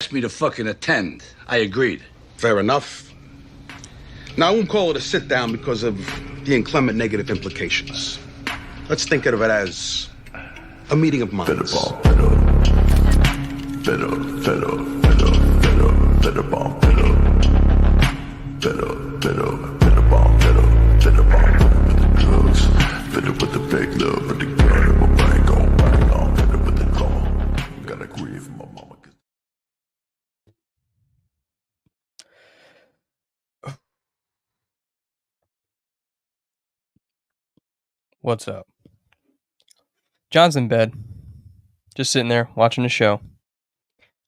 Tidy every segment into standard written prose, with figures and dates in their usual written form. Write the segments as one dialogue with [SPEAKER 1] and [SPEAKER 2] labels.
[SPEAKER 1] asked me to fucking attend. I agreed.
[SPEAKER 2] Fair enough. Now, I won't call it a sit-down because of the inclement negative implications. Let's think of it as a meeting of minds.
[SPEAKER 3] With the fake love, but the gun in my brain gon' bang on. Fitter with the car. Gotta grieve for my mama.
[SPEAKER 4] What's up? John's in bed, just sitting there watching the show.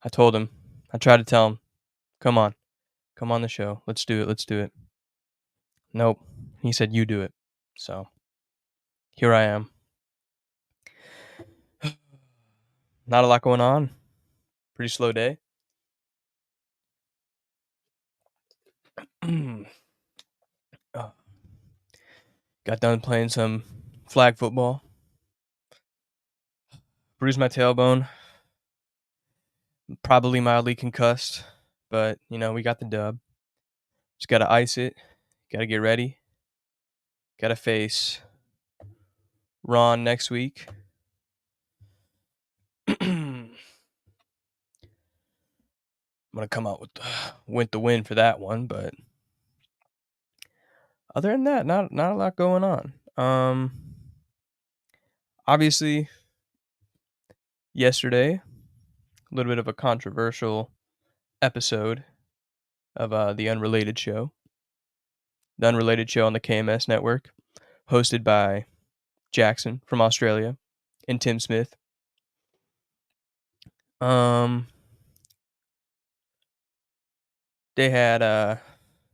[SPEAKER 4] I told him, I tried to tell him, come on the show. Let's do it. Nope. He said, you do it. So, here I am. Not a lot going on. Pretty slow day. Got done playing some flag football. Bruised my tailbone. Probably mildly concussed, but we got the dub. Just gotta ice it. Gotta get ready. Gotta face Ron next week. I'm gonna come out with the win for that one, but other than that, not a lot going on. Obviously, yesterday, a little bit of a controversial episode of the Unrelated Show. The Unrelated Show on the KMS network, hosted by Jackson from Australia and Tim Smith. They had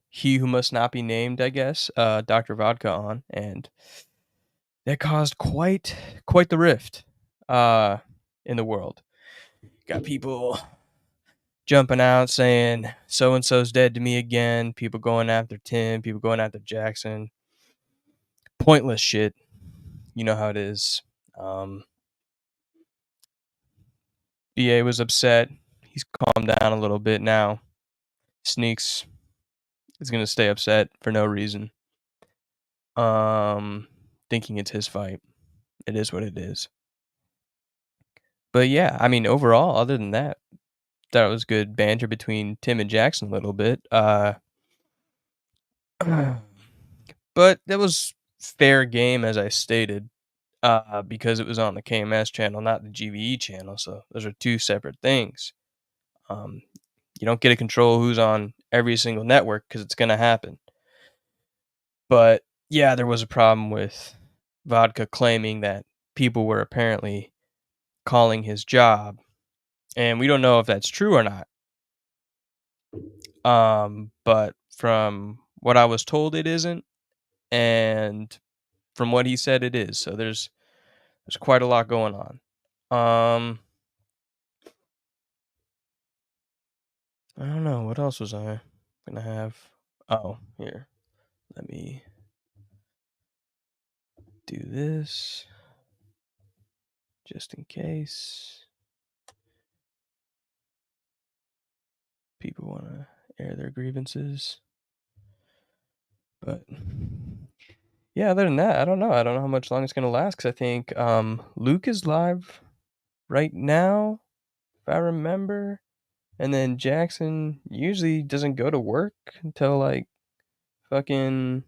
[SPEAKER 4] he who must not be named, I guess, Dr. Vodka on, and that caused quite the rift in the world. Got people jumping out saying so and so's dead to me again. People going after Tim. People going after Jackson. Pointless shit. You know how it is. BA was upset. He's calmed down a little bit now. Sneaks is gonna stay upset for no reason. Thinking it's his fight. It is what it is. But yeah, I mean, overall, other than that, thought it was good banter between Tim and Jackson a little bit. But that was fair game, as I stated, because it was on the KMS channel, not the GVE channel. So those are two separate things. You don't get to control who's on every single network because it's going to happen. But yeah, there was a problem with Vodka claiming that people were apparently calling his job. And we don't know if that's true or not. But from what I was told, it isn't. And from what he said, it is. So there's quite a lot going on. I don't know. What else was I going to have? Oh, here. Let me do this. Just in case people want to air their grievances. But yeah, other than that, I don't know. I don't know how much long it's going to last because I think Luke is live right now, if I remember. And then Jackson usually doesn't go to work until like fucking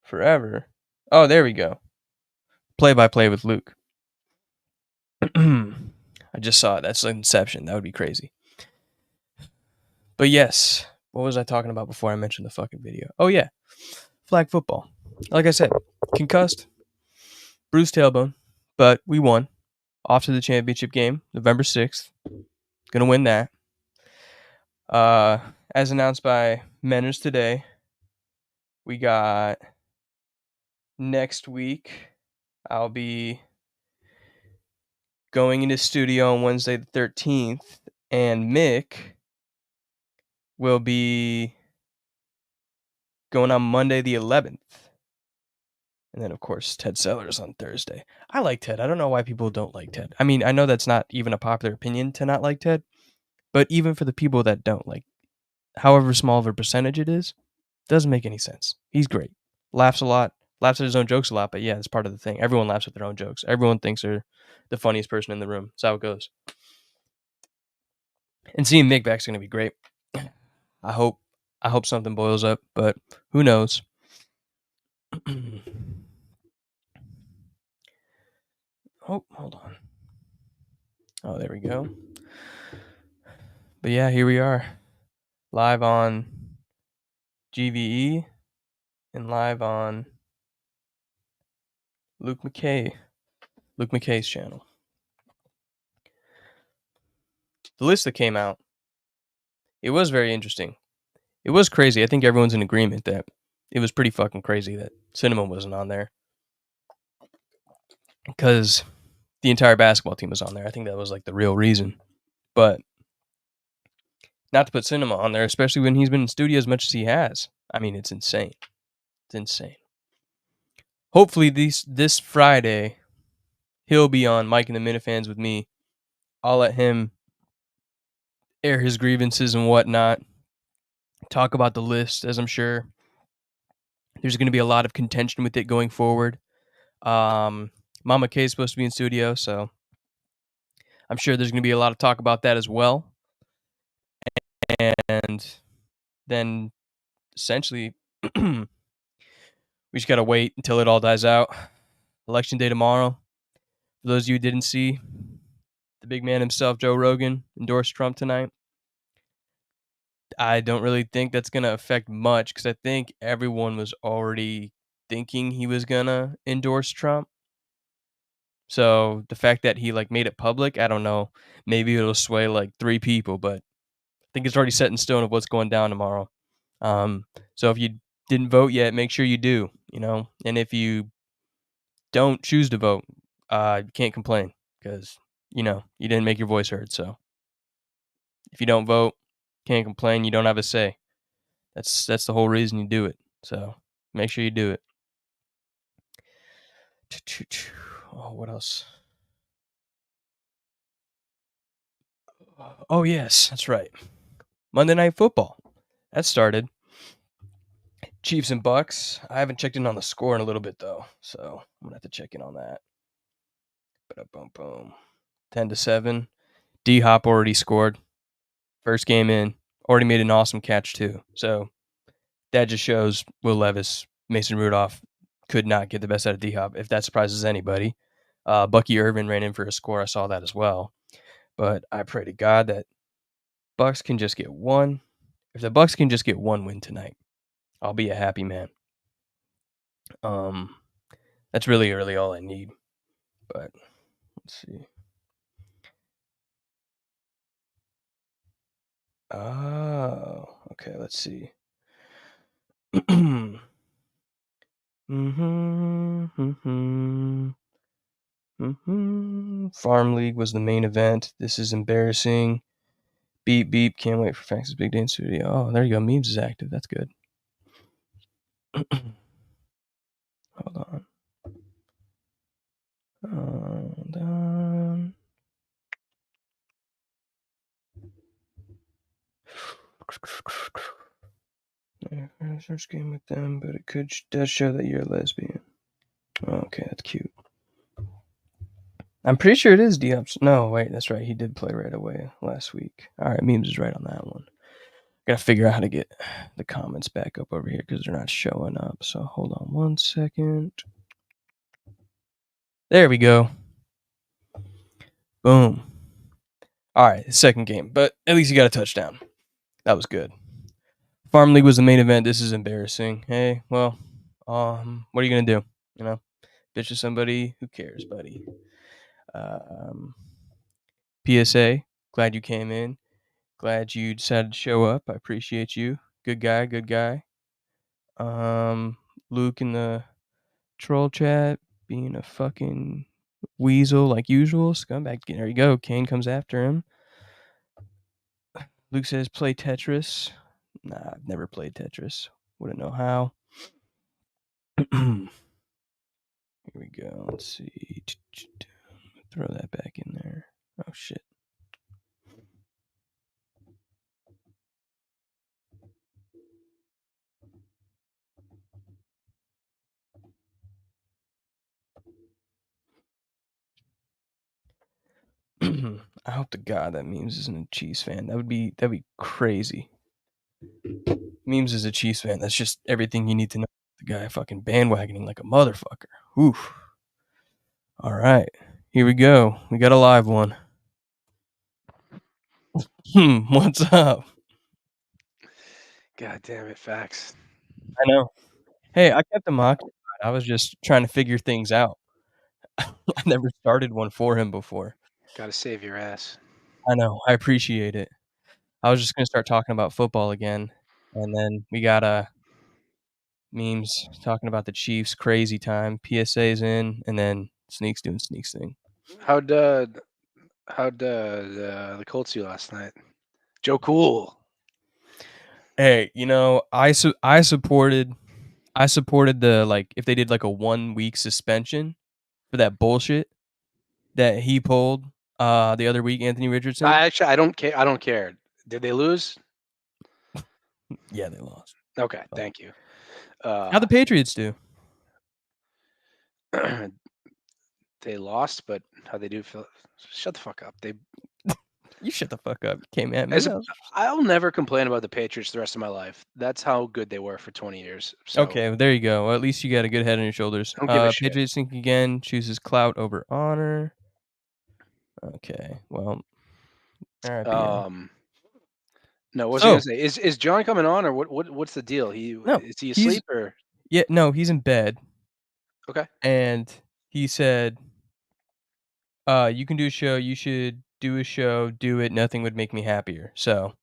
[SPEAKER 4] forever. Oh, there we go. Play-by-play with Luke. I just saw it. That's Inception. That would be crazy. But yes, what was I talking about before I mentioned the fucking video? Oh yeah, flag football. Like I said, concussed, bruised tailbone, but we won. Off to the championship game, November 6th. Gonna win that. As announced by Menners today, we got next week. I'll be going into studio on Wednesday the 13th, and Mick will be going on Monday the 11th. And then, of course, Ted Sellers on Thursday. I like Ted. I don't know why people don't like Ted. I mean, I know that's not even a popular opinion to not like Ted, But even for the people that don't, like, however small of a percentage it is, doesn't make any sense. He's great. Laughs a lot. Laughs at his own jokes a lot, but yeah, it's part of the thing. Everyone laughs at their own jokes. Everyone thinks they're the funniest person in the room. That's how it goes. And seeing Mick back's gonna be great. I hope something boils up, but who knows? Oh, hold on. Oh, there we go. But yeah, here we are. Live on GVE and live on Luke McKay's channel. The list that came out, it was very interesting. It was crazy. I think everyone's in agreement that it was pretty fucking crazy that Cinema wasn't on there. Because the entire basketball team was on there. I think that was like the real reason. But not to put Cinema on there, especially when he's been in studio as much as he has. I mean, it's insane. It's insane. Hopefully this Friday, he'll be on Mike and the Minifans with me. I'll let him air his grievances and whatnot. Talk about the list, as I'm sure there's going to be a lot of contention with it going forward. Mama K is supposed to be in studio, so I'm sure there's going to be a lot of talk about that as well. And then essentially, we just got to wait until it all dies out. Election day tomorrow. For those of you who didn't see, the big man himself, Joe Rogan, endorsed Trump tonight. I don't really think that's going to affect much because I think everyone was already thinking he was going to endorse Trump. So the fact that he like made it public, I don't know. Maybe it'll sway like 3 people, but I think it's already set in stone of what's going down tomorrow. So if you didn't vote yet, make sure you do, and if you don't choose to vote, you can't complain because, you didn't make your voice heard. So if you don't vote, can't complain. You don't have a say. That's the whole reason you do it. So make sure you do it. Oh, what else? Oh, yes, that's right. Monday Night Football. That started. Chiefs and Bucks. I haven't checked in on the score in a little bit, though. So I'm going to have to check in on that. Boom. 10-7. D-Hop already scored. First game in. Already made an awesome catch, too. So that just shows Will Levis, Mason Rudolph could not get the best out of D-Hop, if that surprises anybody. Bucky Irvin ran in for a score. I saw that as well. But I pray to God that Bucks can just get one. If the Bucks can just get one win tonight, I'll be a happy man. That's really all I need. But let's see. Oh, okay. Let's see. Farm League was the main event. This is embarrassing. Beep beep. Can't wait for Fax's Big Day in studio. Oh, there you go. Memes is active. That's good. Hold on. Hold on. First game with them, but it does show that you're a lesbian. Okay, that's cute. I'm pretty sure it is D-Hop's. No, wait, that's right. He did play right away last week. All right, Memes is right on that one. Gotta figure out how to get the comments back up over here because they're not showing up. So hold on 1 second. There we go. Boom. All right, second game, but at least you got a touchdown. That was good. Farm League was the main event. This is embarrassing. Hey, well, what are you gonna do? Bitch with somebody. Who cares, buddy? PSA. Glad you came in. Glad you decided to show up. I appreciate you. Good guy. Luke in the troll chat being a fucking weasel like usual. Scumbag. There you go. Kane comes after him. Luke says play Tetris. Nah, I've never played Tetris. Wouldn't know how. Here we go. Let's see. Throw that back in there. Oh shit. I hope to God that Memes isn't a Chiefs fan. That'd be crazy. Memes is a Chiefs fan. That's just everything you need to know. The guy fucking bandwagoning like a motherfucker. Oof. All right, here we go. We got a live one. What's up?
[SPEAKER 5] God damn it, facts.
[SPEAKER 4] I know. Hey, I kept him occupied. I was just trying to figure things out. I never started one for him before.
[SPEAKER 5] Gotta save your ass.
[SPEAKER 4] I know. I appreciate it. I was just gonna start talking about football again, and then we got Memes talking about the Chiefs. Crazy time. PSA's in, and then Sneaks doing Sneaks thing.
[SPEAKER 5] How'd the Colts do last night? Joe Cool.
[SPEAKER 4] Hey, I supported the, like, if they did like a 1 week suspension for that bullshit that he pulled the other week, Anthony Richardson.
[SPEAKER 5] I don't care. I don't care. Did they lose?
[SPEAKER 4] Yeah, they lost.
[SPEAKER 5] Okay, thank you.
[SPEAKER 4] How'd the Patriots do?
[SPEAKER 5] They lost, but how they do? Shut the fuck up.
[SPEAKER 4] You shut the fuck up. You came at me.
[SPEAKER 5] I'll never complain about the Patriots the rest of my life. That's how good they were for 20 years. So
[SPEAKER 4] Okay, well, there you go. Well, at least you got a good head on your shoulders.
[SPEAKER 5] Don't give a shit.
[SPEAKER 4] Patriots think again, chooses clout over honor. Okay, well, all right.
[SPEAKER 5] No, what was I gonna say? Is John coming on, or what's the deal? Is he asleep or?
[SPEAKER 4] Yeah, no, he's in bed.
[SPEAKER 5] Okay.
[SPEAKER 4] And he said, you can do a show. You should do a show. Do it. Nothing would make me happier. So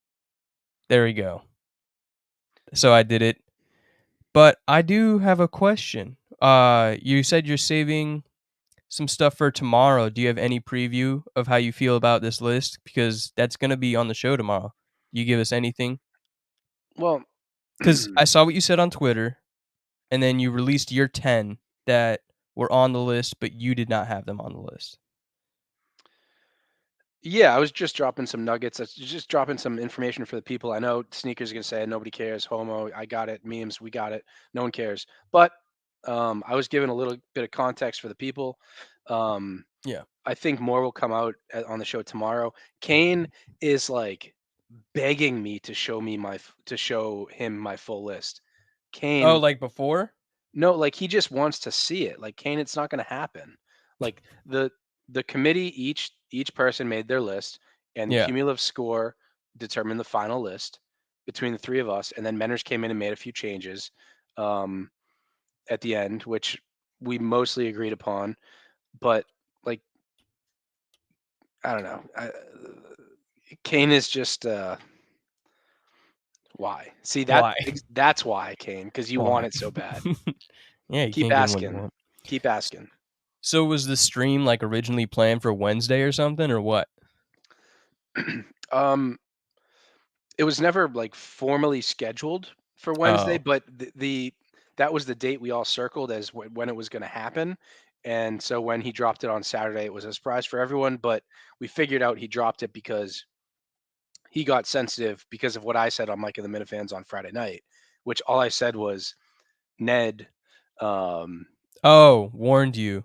[SPEAKER 4] there we go. So I did it. But I do have a question. You said you're saving some stuff for tomorrow. Do you have any preview of how you feel about this list? Because that's going to be on the show tomorrow. You give us anything?
[SPEAKER 5] Well,
[SPEAKER 4] because I saw what you said on Twitter, and then you released your 10 that were on the list, but you did not have them on the list.
[SPEAKER 5] Yeah, I was just dropping some nuggets. That's just dropping some information for the people. I know Sneakers is gonna say nobody cares. Homo, I got it. Memes, we got it. No one cares. But I was giving a little bit of context for the people.
[SPEAKER 4] Yeah.
[SPEAKER 5] I think more will come out on the show tomorrow. Kane is like begging me to show him my full list. Kane.
[SPEAKER 4] Oh, like before?
[SPEAKER 5] No, like he just wants to see it. Like Kane, it's not going to happen. Like the committee, each person made their list, and the
[SPEAKER 4] Yeah.
[SPEAKER 5] cumulative score determined the final list between the three of us. And then Menners came in and made a few changes at the end, which we mostly agreed upon. But like, I don't know. Kane is just why? See
[SPEAKER 4] Why?
[SPEAKER 5] that's why, Kane, because you
[SPEAKER 4] Why?
[SPEAKER 5] want it so bad.
[SPEAKER 4] Yeah, you
[SPEAKER 5] Keep
[SPEAKER 4] can't get what you
[SPEAKER 5] asking.
[SPEAKER 4] want.
[SPEAKER 5] Keep asking.
[SPEAKER 4] So was the stream like originally planned for Wednesday or something, or what?
[SPEAKER 5] It was never like formally scheduled for Wednesday,
[SPEAKER 4] Oh.
[SPEAKER 5] but that was the date we all circled as when it was going to happen. And so when he dropped it on Saturday, it was a surprise for everyone. But we figured out he dropped it because he got sensitive because of what I said on Mike and the Minifans on Friday night, which all I said was Ned.
[SPEAKER 4] Oh, warned you.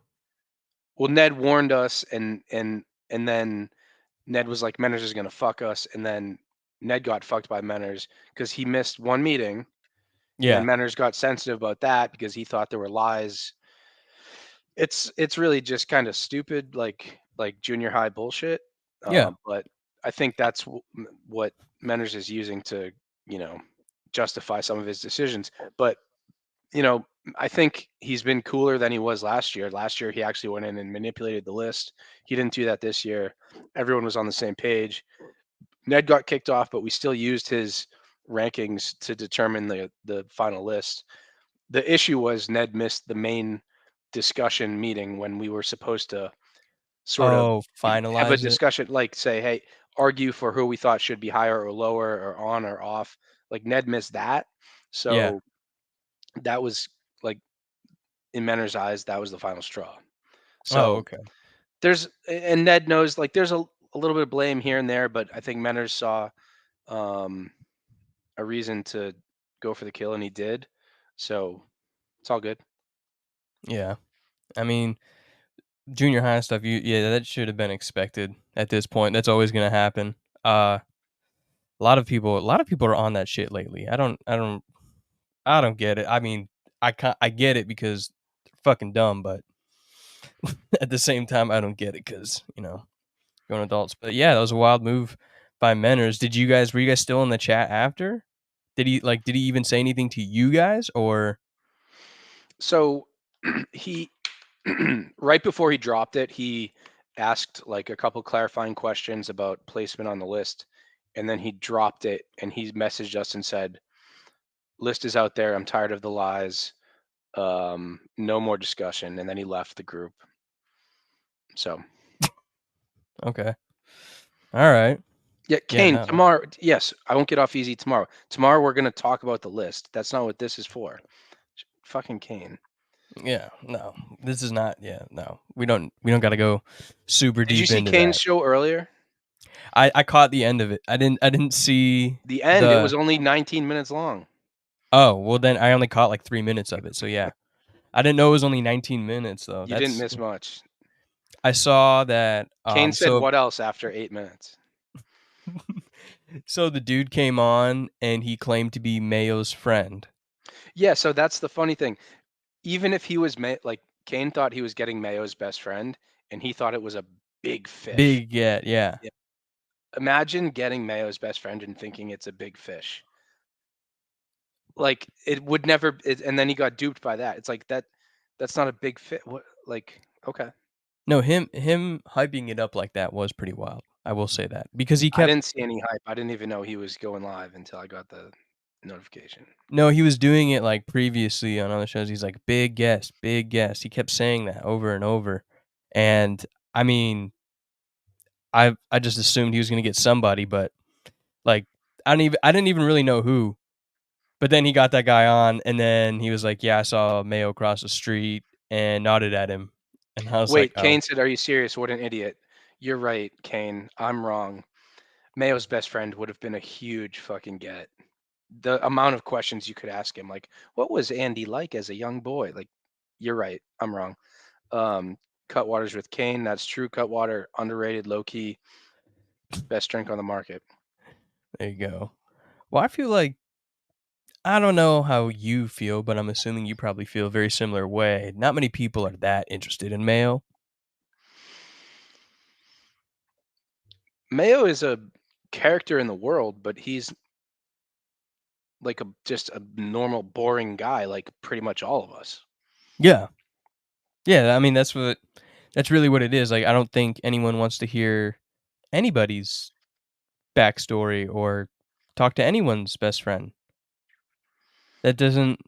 [SPEAKER 5] Well, Ned warned us, and then Ned was like, Menners is going to fuck us, and then Ned got fucked by Menners because he missed one meeting.
[SPEAKER 4] Yeah.
[SPEAKER 5] And Menners got sensitive about that because he thought there were lies. It's really just kind of stupid, like junior high bullshit.
[SPEAKER 4] Yeah.
[SPEAKER 5] But I think that's what Menners is using to, justify some of his decisions. But I think he's been cooler than he was last year. Last year, he actually went in and manipulated the list. He didn't do that this year. Everyone was on the same page. Ned got kicked off, but we still used his rankings to determine the final list. The issue was Ned missed the main discussion meeting when we were supposed to sort of
[SPEAKER 4] finalize
[SPEAKER 5] have a
[SPEAKER 4] it.
[SPEAKER 5] discussion, like say, hey, argue for who we thought should be higher or lower or on or off. Like Ned missed that. So that was like in Menner's eyes, that was the final straw. So
[SPEAKER 4] okay.
[SPEAKER 5] and Ned knows like there's a little bit of blame here and there, but I think Menners saw a reason to go for the kill, and he did. So it's all good.
[SPEAKER 4] Yeah. I mean, junior high stuff, that should have been expected at this point. That's always gonna happen. A lot of people are on that shit lately. I don't get it. I mean, I get it because they're fucking dumb, but at the same time, I don't get it because grown adults. But yeah, that was a wild move by Menners. Were you guys still in the chat after? Did he even say anything to you guys or?
[SPEAKER 5] So he right before he dropped it, he asked like a couple clarifying questions about placement on the list, and then he dropped it and he messaged us and said, "List is out there. I'm tired of the lies. No more discussion." And then he left the group. So
[SPEAKER 4] Okay. All right.
[SPEAKER 5] yeah,
[SPEAKER 4] Yeah,
[SPEAKER 5] Kane,
[SPEAKER 4] no.
[SPEAKER 5] tomorrow. Yes, I won't get off easy tomorrow. Tomorrow we're gonna talk about the list. That's not what this is for. Fucking Kane.
[SPEAKER 4] Yeah, no. This is not. Yeah, no. We don't got to go super
[SPEAKER 5] Did you
[SPEAKER 4] deep
[SPEAKER 5] see
[SPEAKER 4] into
[SPEAKER 5] Kane's
[SPEAKER 4] that.
[SPEAKER 5] show earlier?
[SPEAKER 4] I caught the end of it. I didn't see
[SPEAKER 5] The end. It was only 19 minutes long.
[SPEAKER 4] Oh, well then I only caught like 3 minutes of it. So yeah. I didn't know it was only 19 minutes though.
[SPEAKER 5] You didn't miss much.
[SPEAKER 4] I saw that
[SPEAKER 5] Kane said what else after 8 minutes?
[SPEAKER 4] So the dude came on and he claimed to be Mayo's friend.
[SPEAKER 5] Yeah, so that's the funny thing. Even if he was like Kane thought he was getting Mayo's best friend, and he thought it was a big fish.
[SPEAKER 4] Yeah.
[SPEAKER 5] Yeah. Imagine getting Mayo's best friend and thinking it's a big fish. Like it would never, and then he got duped by that. It's like that's not a big fit. What like okay?
[SPEAKER 4] No, him hyping it up like that was pretty wild. I will say that because he
[SPEAKER 5] I
[SPEAKER 4] kept
[SPEAKER 5] didn't see any hype. I didn't even know he was going live until I got the notification.
[SPEAKER 4] No, he was doing it like previously on other shows. He's like big guest, big guest. He kept saying that over and over. And I mean, I just assumed he was going to get somebody, but like I didn't even really know who. But then he got that guy on and then he was like, "Yeah, I saw Mayo cross the street," and nodded at him. And I was like,
[SPEAKER 5] Wait,
[SPEAKER 4] "Oh."
[SPEAKER 5] Kane said, "Are you serious? What an idiot." You're right, Kane. I'm wrong. Mayo's best friend would have been a huge fucking get. The amount of questions you could ask him, like, what was Andy like as a young boy? Like, you're right. I'm wrong. Cutwater's with Kane. That's true. Cutwater, underrated, low key, best drink on the market.
[SPEAKER 4] There you go. Well, I feel like I don't know how you feel, but I'm assuming you probably feel a very similar way. Not many people are that interested in Mayo.
[SPEAKER 5] Mayo is a character in the world, but he's like just a normal, boring guy, like pretty much all of us.
[SPEAKER 4] Yeah. Yeah, I mean that's really what it is. Like I don't think anyone wants to hear anybody's backstory or talk to anyone's best friend. That doesn't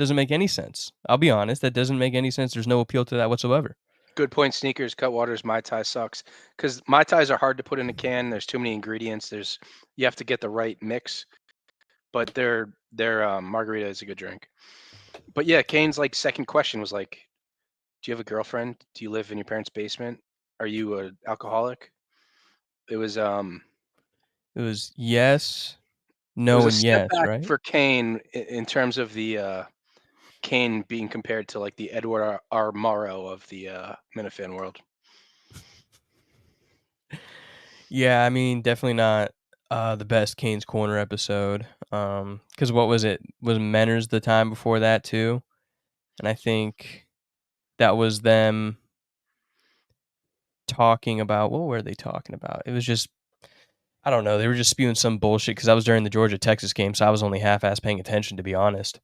[SPEAKER 4] make any sense. I'll be honest, that doesn't make any sense. There's no appeal to that whatsoever.
[SPEAKER 5] Good point, Sneakers. Cutwater's Mai Tai sucks because Mai Tais are hard to put in a can. There's too many ingredients. You have to get the right mix, but their margarita is a good drink. But yeah, Kane's like second question was like, "Do you have a girlfriend? Do you live in your parents' basement? Are you an alcoholic?" It was
[SPEAKER 4] Yes,
[SPEAKER 5] it
[SPEAKER 4] no,
[SPEAKER 5] was a
[SPEAKER 4] and
[SPEAKER 5] step
[SPEAKER 4] yes,
[SPEAKER 5] back
[SPEAKER 4] right?
[SPEAKER 5] for Kane in terms of the Kane being compared to like the Edward R. Morrow of the Minifan world.
[SPEAKER 4] Yeah, I mean, definitely not the best Kane's Corner episode. Because what was it? Was Menners the time before that too? And I think that was them talking about what were they talking about? It was just I don't know. They were just spewing some bullshit because I was during the Georgia Texas game, so I was only half-ass paying attention to be honest.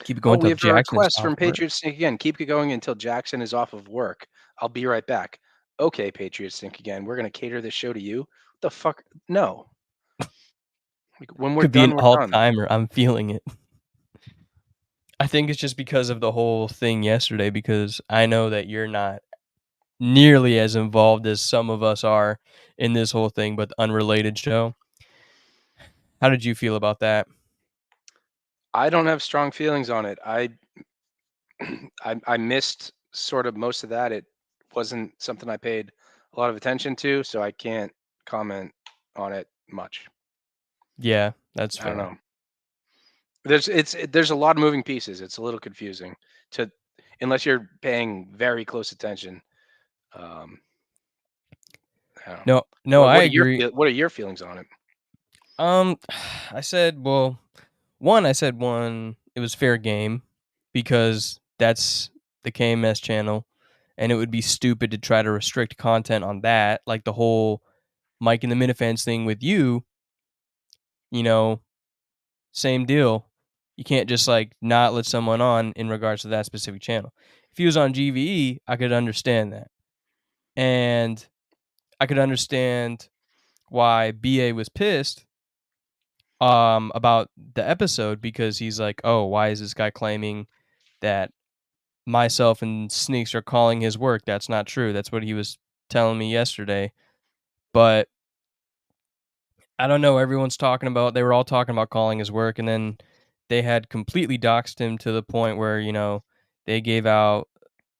[SPEAKER 4] Keep it
[SPEAKER 5] Oh,
[SPEAKER 4] going
[SPEAKER 5] we
[SPEAKER 4] till
[SPEAKER 5] have a
[SPEAKER 4] Jackson's
[SPEAKER 5] request
[SPEAKER 4] off
[SPEAKER 5] from
[SPEAKER 4] work.
[SPEAKER 5] Patriots Sync again. Keep it going until Jackson is off of work. I'll be right back. Okay, Patriots Sync again. We're gonna cater this show to you. What the fuck? No. Like, when we're
[SPEAKER 4] Could be an
[SPEAKER 5] done, we're done.
[SPEAKER 4] all-timer. I'm feeling it. I think it's just because of the whole thing yesterday because I know that you're not nearly as involved as some of us are in this whole thing, but the unrelated show. How did you feel about that?
[SPEAKER 5] I don't have strong feelings on it. I missed sort of most of that. It wasn't something I paid a lot of attention to, so I can't comment on it much.
[SPEAKER 4] Yeah, that's
[SPEAKER 5] I don't
[SPEAKER 4] fair.
[SPEAKER 5] know. There's a lot of moving pieces. It's a little confusing. To unless you're paying very close attention. Um, I don't know.
[SPEAKER 4] No, I
[SPEAKER 5] What are your
[SPEAKER 4] agree.
[SPEAKER 5] what are your feelings on it?
[SPEAKER 4] I said, well, I said it was fair game because that's the KMS channel, and it would be stupid to try to restrict content on that, like the whole Mike and the Minifans thing with you. You know, same deal. You can't just like not let someone on in regards to that specific channel. If he was on GVE, I could understand that, and I could understand why BA was pissed about the episode, because he's like, oh, why is this guy claiming that myself and Sneaks are calling his work? That's not true. That's what he was telling me yesterday. But I don't know. Everyone's talking about, they were all talking about calling his work, and then they had completely doxed him to the point where, they gave out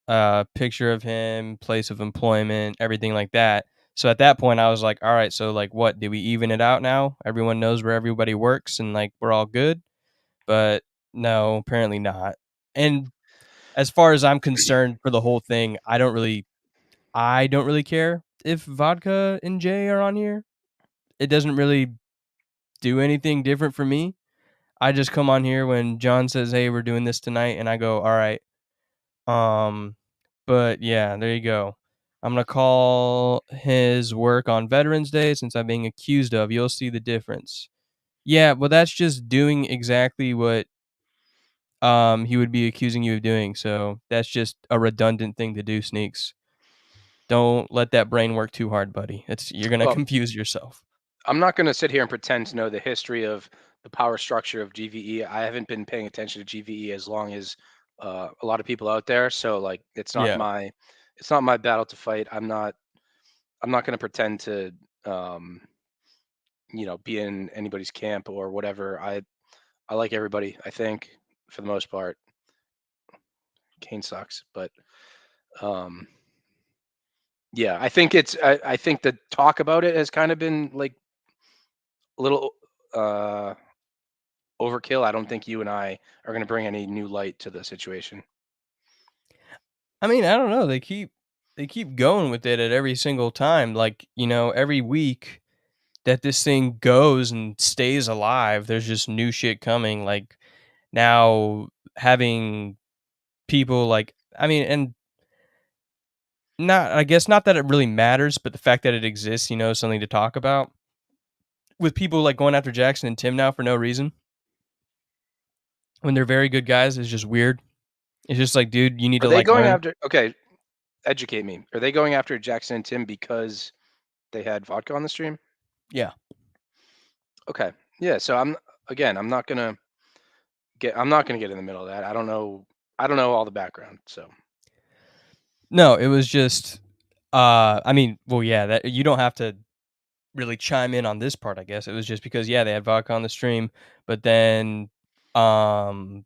[SPEAKER 4] a picture of him, place of employment, everything like that. So at that point, I was like, all right, so like, what? Did we even it out now? Everyone knows where everybody works and like we're all good? But no, apparently not. And as far as I'm concerned for the whole thing, I don't really care if Vodka and Jay are on here. It doesn't really do anything different for me. I just come on here when John says, "Hey, we're doing this tonight," and I go, "All right." But yeah, there you go. I'm gonna call his work on Veterans Day since I'm being accused of. You'll see the difference. Yeah, well, that's just doing exactly what he would be accusing you of doing. So that's just a redundant thing to do, Sneaks. Don't let that brain work too hard, buddy. You're gonna
[SPEAKER 5] Well,
[SPEAKER 4] confuse yourself.
[SPEAKER 5] I'm not going to sit here and pretend to know the history of the power structure of GVE. I haven't been paying attention to GVE as long as a lot of people out there. So like,
[SPEAKER 4] Yeah.
[SPEAKER 5] it's not my battle to fight. I'm not going to pretend to, um, be in anybody's camp or whatever. I like everybody. I think for the most part, Kane sucks, but um, yeah, I think the talk about it has kind of been like a little uh overkill. I don't think you and I are going to bring any new light to the situation.
[SPEAKER 4] I mean, I don't know. They keep going with it at every single time. Like, every week that this thing goes and stays alive, there's just new shit coming. Like now having people like, I mean, and not, I guess not that it really matters, but the fact that it exists, something to talk about. With people like going after Jackson and Tim now for no reason, when they're very good guys, is just weird. It's just like, dude, you need
[SPEAKER 5] Are
[SPEAKER 4] to
[SPEAKER 5] they
[SPEAKER 4] like
[SPEAKER 5] going
[SPEAKER 4] learn.
[SPEAKER 5] after? Okay, educate me. Are they going after Jackson and Tim because they had vodka on the stream?
[SPEAKER 4] Yeah.
[SPEAKER 5] Okay, yeah. So I'm not gonna get in the middle of that. I don't know all the background. So
[SPEAKER 4] No, it was just, I mean, well, yeah, that you don't have to really chime in on this part, I guess. It was just because, yeah, they had vodka on the stream, but then, um,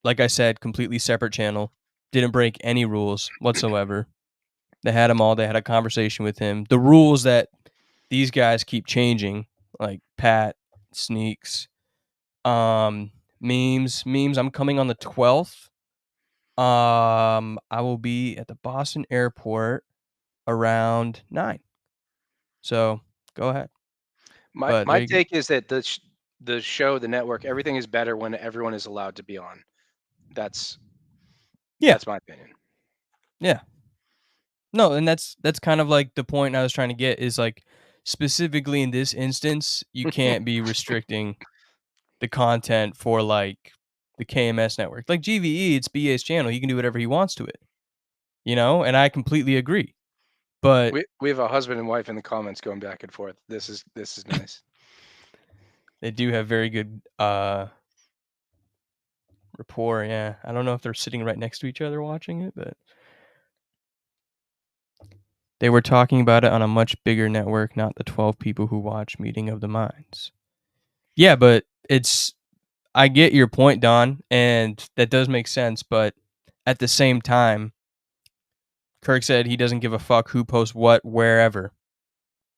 [SPEAKER 4] like I said, completely separate channel, didn't break any rules whatsoever. They had him all. They had a conversation with him. The rules that these guys keep changing, like Pat, Sneaks, memes. I'm coming on the 12th. I will be at the Boston airport around 9. So go ahead. But
[SPEAKER 5] my
[SPEAKER 4] there you go.
[SPEAKER 5] take is that the show, the network, everything is better when everyone is allowed to be on. That's
[SPEAKER 4] Yeah.
[SPEAKER 5] that's my opinion.
[SPEAKER 4] Yeah. No, and that's kind of like the point I was trying to get, is like specifically in this instance, you can't be restricting the content for like the KMS network. Like GVE, it's BA's channel. He can do whatever he wants to it. And I completely agree. But
[SPEAKER 5] We have a husband and wife in the comments going back and forth. This is nice.
[SPEAKER 4] they do have very good rapport, yeah. I don't know if they're sitting right next to each other watching it, but they were talking about it on a much bigger network, not the 12 people who watch Meeting of the Minds. Yeah, but I get your point, Don, and that does make sense, but at the same time, Kirk said he doesn't give a fuck who posts what wherever.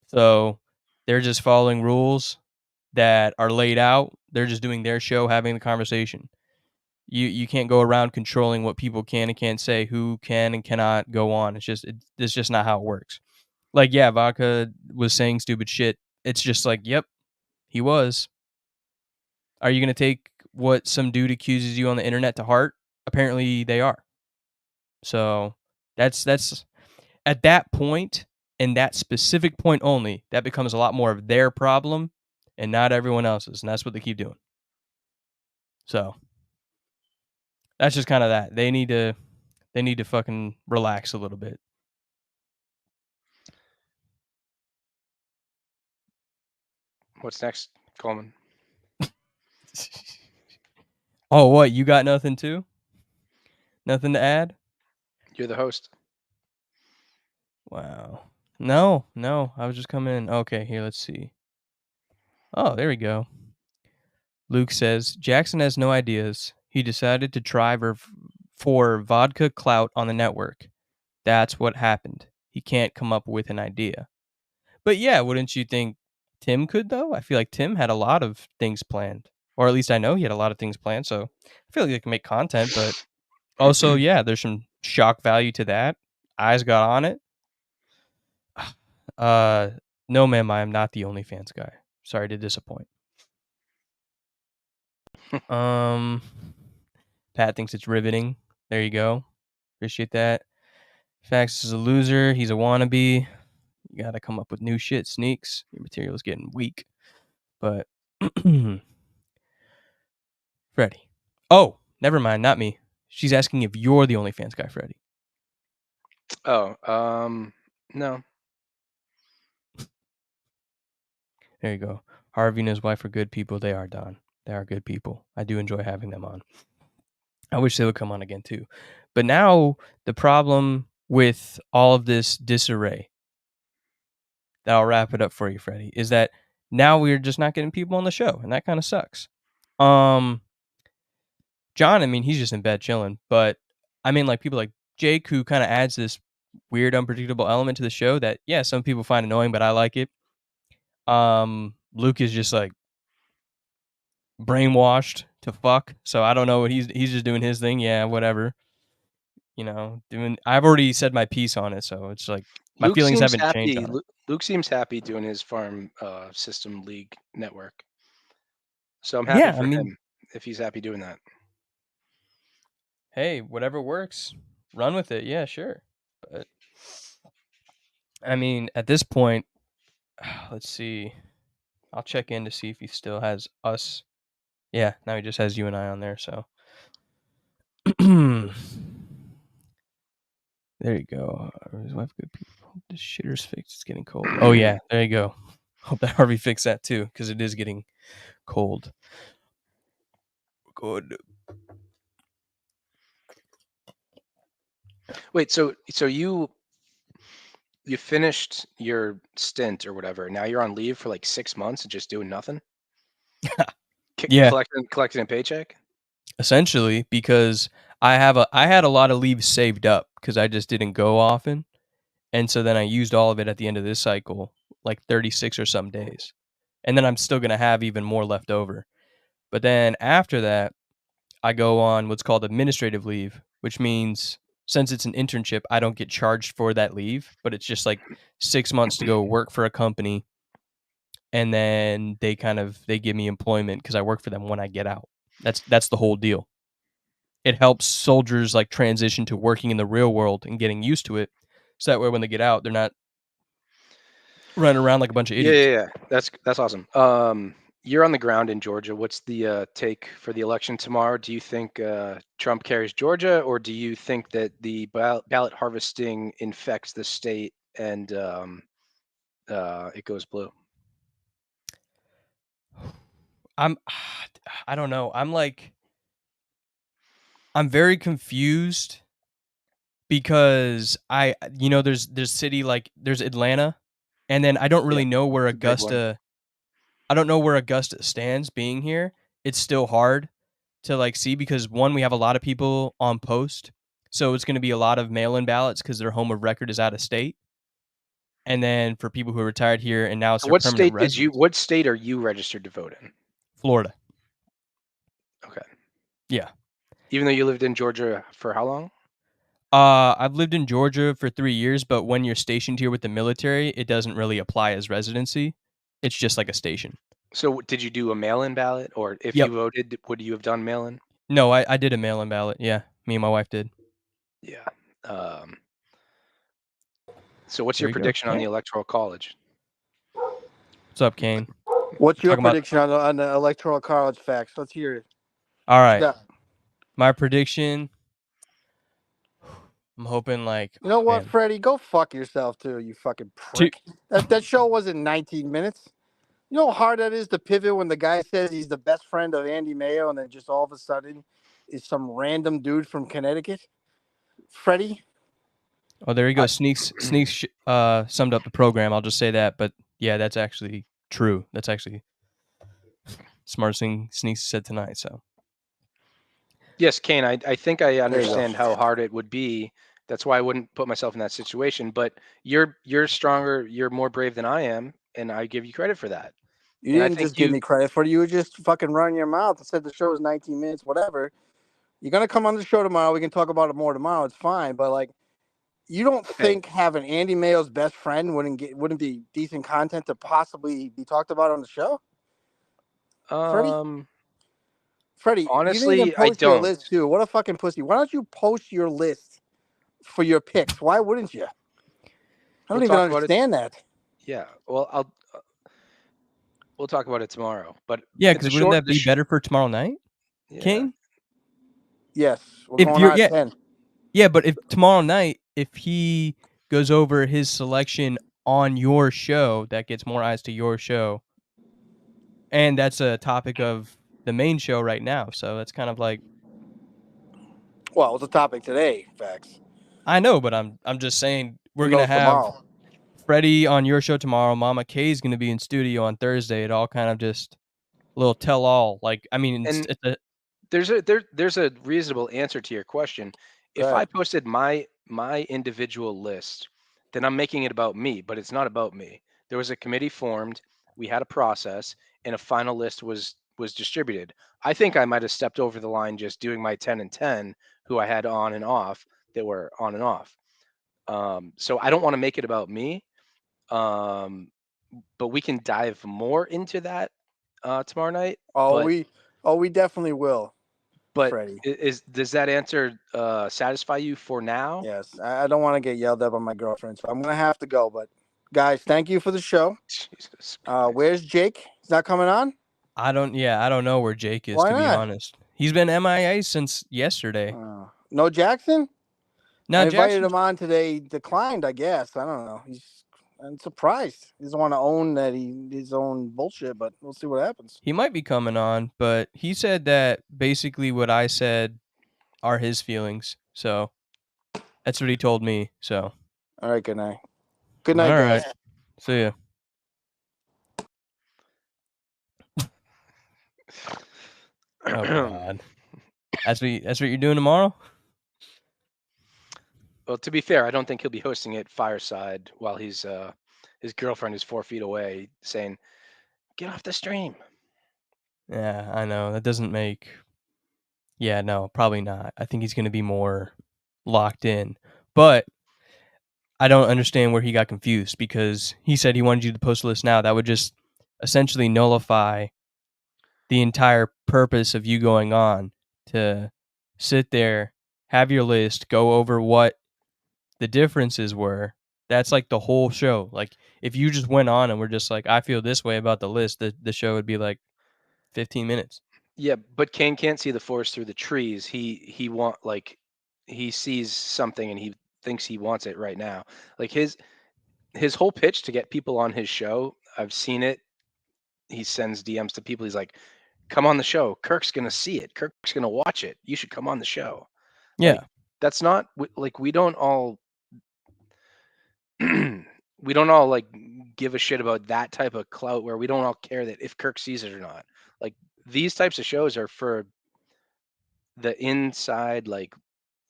[SPEAKER 4] So they're just following rules that are laid out. They're just doing their show, having the conversation. You can't go around controlling what people can and can't say, who can and cannot go on. It's just not how it works. Like, yeah, Vodka was saying stupid shit. It's just like, yep, he was. Are you going to take what some dude accuses you on the internet to heart? Apparently they are. So that's at that point, and that specific point only, that becomes a lot more of their problem and not everyone else's. And that's what they keep doing. So that's just kind of that. They need to fucking relax a little bit.
[SPEAKER 5] What's next, Coleman?
[SPEAKER 4] Oh, what? You got nothing too? Nothing to add?
[SPEAKER 5] You're the host.
[SPEAKER 4] Wow. No. I was just coming in. Okay, here, let's see. Oh, there we go. Luke says, Jackson has no ideas. He decided to try for vodka clout on the network. That's what happened. He can't come up with an idea. But yeah, wouldn't you think Tim could, though? I feel like Tim had a lot of things planned. Or at least I know he had a lot of things planned, so I feel like he can make content, but also, yeah, there's some shock value to that. Eyes got on it. No, ma'am, I am not the OnlyFans guy. Sorry to disappoint. Pat thinks it's riveting. There you go. Appreciate that. Fax is a loser. He's a wannabe. You gotta come up with new shit, Sneaks. Your material is getting weak. But Freddie. Oh, never mind, not me. She's asking if you're the OnlyFans guy, Freddie.
[SPEAKER 5] Oh, no.
[SPEAKER 4] There you go. Harvey and his wife are good people. They are, Don. They are good people. I do enjoy having them on. I wish they would come on again too. But now the problem with all of this disarray, that I'll wrap it up for you, Freddie, is that now we're just not getting people on the show, and that kind of sucks. John, I mean, he's just in bed chilling, but I mean, like people like Jake, who kind of adds this weird, unpredictable element to the show that, yeah, some people find annoying, but I like it. Luke is just like brainwashed to fuck, so I don't know what he's just doing his thing. Yeah, whatever. You know, I've already said my piece on it, so it's like my feelings haven't changed on it.
[SPEAKER 5] Luke seems happy doing his farm system league network. So I'm happy
[SPEAKER 4] Yeah,
[SPEAKER 5] for
[SPEAKER 4] I mean,
[SPEAKER 5] him if he's happy doing that.
[SPEAKER 4] hey, whatever works, run with it. Yeah, sure. But I mean, at this point, let's see. I'll check in to see if he still has us. Yeah, now he just has you and I on there, so. There you go. His wife, good people. The shitter's fixed. It's getting cold. Oh yeah, there you go. Hope that Harvey fixed that too, because it is getting cold. Good.
[SPEAKER 5] Wait, so you finished your stint or whatever. Now you're on leave for like 6 months and just doing nothing?
[SPEAKER 4] Yeah.
[SPEAKER 5] Collecting a paycheck?
[SPEAKER 4] Essentially, because I had a lot of leaves saved up because I just didn't go often. And so then I used all of it at the end of this cycle, like 36 or some days. And then I'm still going to have even more left over. But then after that, I go on what's called administrative leave, which means since it's an internship, I don't get charged for that leave, but it's just like 6 months to go work for a company. And then they give me employment because I work for them when I get out. That's the whole deal. It helps soldiers like transition to working in the real world and getting used to it. So that way when they get out, they're not running around like a bunch of idiots.
[SPEAKER 5] Yeah. That's awesome. You're on the ground in Georgia. What's the take for the election tomorrow? Do you think Trump carries Georgia, or do you think that the ballot harvesting infects the state and it goes blue?
[SPEAKER 4] I don't know. I'm very confused because there's city like there's Atlanta, and then I don't really know where Augusta. I don't know where Augusta stands being here. It's still hard to like see because one, we have a lot of people on post. So it's going to be a lot of mail-in ballots because their home of record is out of state. And then for people who are retired here and now it's their permanent residence.
[SPEAKER 5] What state are you registered to vote in?
[SPEAKER 4] Florida.
[SPEAKER 5] Okay.
[SPEAKER 4] Yeah.
[SPEAKER 5] Even though you lived in Georgia for how long?
[SPEAKER 4] I've lived in Georgia for 3 years, but when you're stationed here with the military, it doesn't really apply as residency. It's just like a station.
[SPEAKER 5] So did you do a mail-in ballot, or if
[SPEAKER 4] Yep.
[SPEAKER 5] you voted, would you have done mail-in?
[SPEAKER 4] No, I did a mail-in ballot. Yeah, me and my wife did.
[SPEAKER 5] Yeah. So what's
[SPEAKER 4] There
[SPEAKER 5] your
[SPEAKER 4] you go.
[SPEAKER 5] prediction on the Electoral College?
[SPEAKER 4] What's up, Kane?
[SPEAKER 6] What's your
[SPEAKER 4] Talking about-
[SPEAKER 6] prediction on the Electoral College facts? Let's hear it.
[SPEAKER 4] All right.
[SPEAKER 6] Yeah.
[SPEAKER 4] My prediction. I'm hoping like.
[SPEAKER 6] You know what,
[SPEAKER 4] man,
[SPEAKER 6] Freddie? Go fuck yourself too, you fucking prick. That show wasn't 19 minutes. You know how hard that is to pivot when the guy says he's the best friend of Andy Mayo and then just all of a sudden is some random dude from Connecticut? Freddie?
[SPEAKER 4] Oh, there you go. Sneaks summed up the program. I'll just say that. But yeah, that's actually true. That's actually smartest thing Sneaks said tonight. So
[SPEAKER 5] Yes, Kane, I think I
[SPEAKER 6] you go.
[SPEAKER 5] understand how hard it would be. That's why I wouldn't put myself in that situation. But you're stronger, you're more brave than I am, and I give you credit for that.
[SPEAKER 6] You
[SPEAKER 5] And I
[SPEAKER 6] didn't
[SPEAKER 5] think
[SPEAKER 6] just give me credit for it. You were just fucking running your mouth and said the show is 19 minutes, whatever. You're going to come on the show tomorrow. We can talk about it more tomorrow. It's fine. But, like, you don't think having Andy Mayo's best friend wouldn't be decent content to possibly be talked about on the show? Freddie,
[SPEAKER 5] honestly,
[SPEAKER 6] you didn't even
[SPEAKER 5] I
[SPEAKER 6] post your
[SPEAKER 5] don't.
[SPEAKER 6] list too. What a fucking pussy! Why don't you post your list for your picks? Why wouldn't you? I don't
[SPEAKER 5] We'll
[SPEAKER 6] even
[SPEAKER 5] talk about it.
[SPEAKER 6] understand that.
[SPEAKER 5] Yeah, well, we'll talk about it tomorrow. But
[SPEAKER 4] yeah,
[SPEAKER 5] it's a
[SPEAKER 4] because wouldn't
[SPEAKER 5] short-
[SPEAKER 4] that be better for tomorrow night,
[SPEAKER 5] Yeah.
[SPEAKER 4] Kane?
[SPEAKER 6] Yes, we're
[SPEAKER 4] If
[SPEAKER 6] going
[SPEAKER 4] you're-
[SPEAKER 6] on at 10.
[SPEAKER 4] Yeah, but if tomorrow night, if he goes over his selection on your show, that gets more eyes to your show, and that's a topic of the main show right now. So that's kind of like,
[SPEAKER 6] Well, it's a topic today. Facts.
[SPEAKER 4] I know, but I'm just saying we're
[SPEAKER 6] Who
[SPEAKER 4] gonna
[SPEAKER 6] knows
[SPEAKER 4] have
[SPEAKER 6] tomorrow?
[SPEAKER 4] Freddie on your show tomorrow. Mama K's gonna be in studio on Thursday. It all kind of just a little tell all. Like, I mean,
[SPEAKER 5] And
[SPEAKER 4] it's a,
[SPEAKER 5] there's a reasonable answer to your question. If
[SPEAKER 6] Go
[SPEAKER 5] I
[SPEAKER 6] ahead.
[SPEAKER 5] posted my individual list, then I'm making it about me, but it's not about me. There was a committee formed, we had a process, and a final list was distributed. I think I might have stepped over the line just doing my 10 and 10, who I had on and off that were on and off. So I don't want to make it about me. But we can dive more into that tomorrow night.
[SPEAKER 6] Oh,
[SPEAKER 5] but
[SPEAKER 6] we definitely will.
[SPEAKER 5] But
[SPEAKER 6] Freddie.
[SPEAKER 5] does that answer satisfy you for now?
[SPEAKER 6] Yes, I don't want to get yelled at by my girlfriend, so I'm gonna have to go. But guys, thank you for the show.
[SPEAKER 5] Jesus.
[SPEAKER 6] Where's Jake? He's not coming on.
[SPEAKER 4] I don't know where Jake is,
[SPEAKER 6] Why
[SPEAKER 4] to be
[SPEAKER 6] not?
[SPEAKER 4] honest. He's been MIA since yesterday.
[SPEAKER 6] No Jackson.
[SPEAKER 4] No,
[SPEAKER 6] I invited
[SPEAKER 4] Jackson.
[SPEAKER 6] him on today. Declined, I guess. I don't know. I'm surprised. He doesn't want to own that his own bullshit, but we'll see what happens.
[SPEAKER 4] He might be coming on, but he said that basically what I said are his feelings. So that's what he told me. So
[SPEAKER 6] All right, good night. Good night,
[SPEAKER 4] all
[SPEAKER 6] guys.
[SPEAKER 4] right. See ya. Oh God. That's what you're doing tomorrow?
[SPEAKER 5] Well, to be fair, I don't think he'll be hosting it fireside while his girlfriend is 4 feet away saying, "Get off the stream."
[SPEAKER 4] Yeah, I know. That doesn't make. Yeah, no, probably not. I think he's going to be more locked in. But I don't understand where he got confused, because he said he wanted you to post a list now. That would just essentially nullify the entire purpose of you going on, to sit there, have your list, go over what the differences were. That's like the whole show. Like, if you just went on and were just like, I feel this way about the list, the show would be like 15 minutes.
[SPEAKER 5] Yeah, but Kane can't see the forest through the trees. He sees something and he thinks he wants it right now. Like his whole pitch to get people on his show, I've seen it. He sends DMs to people. He's like, "Come on the show. Kirk's gonna see it. Kirk's gonna watch it. You should come on the show."
[SPEAKER 4] Yeah.
[SPEAKER 5] That's not like we don't all we don't all like give a shit about that type of clout where we don't all care that if Kirk sees it or not. Like these types of shows are for the inside, like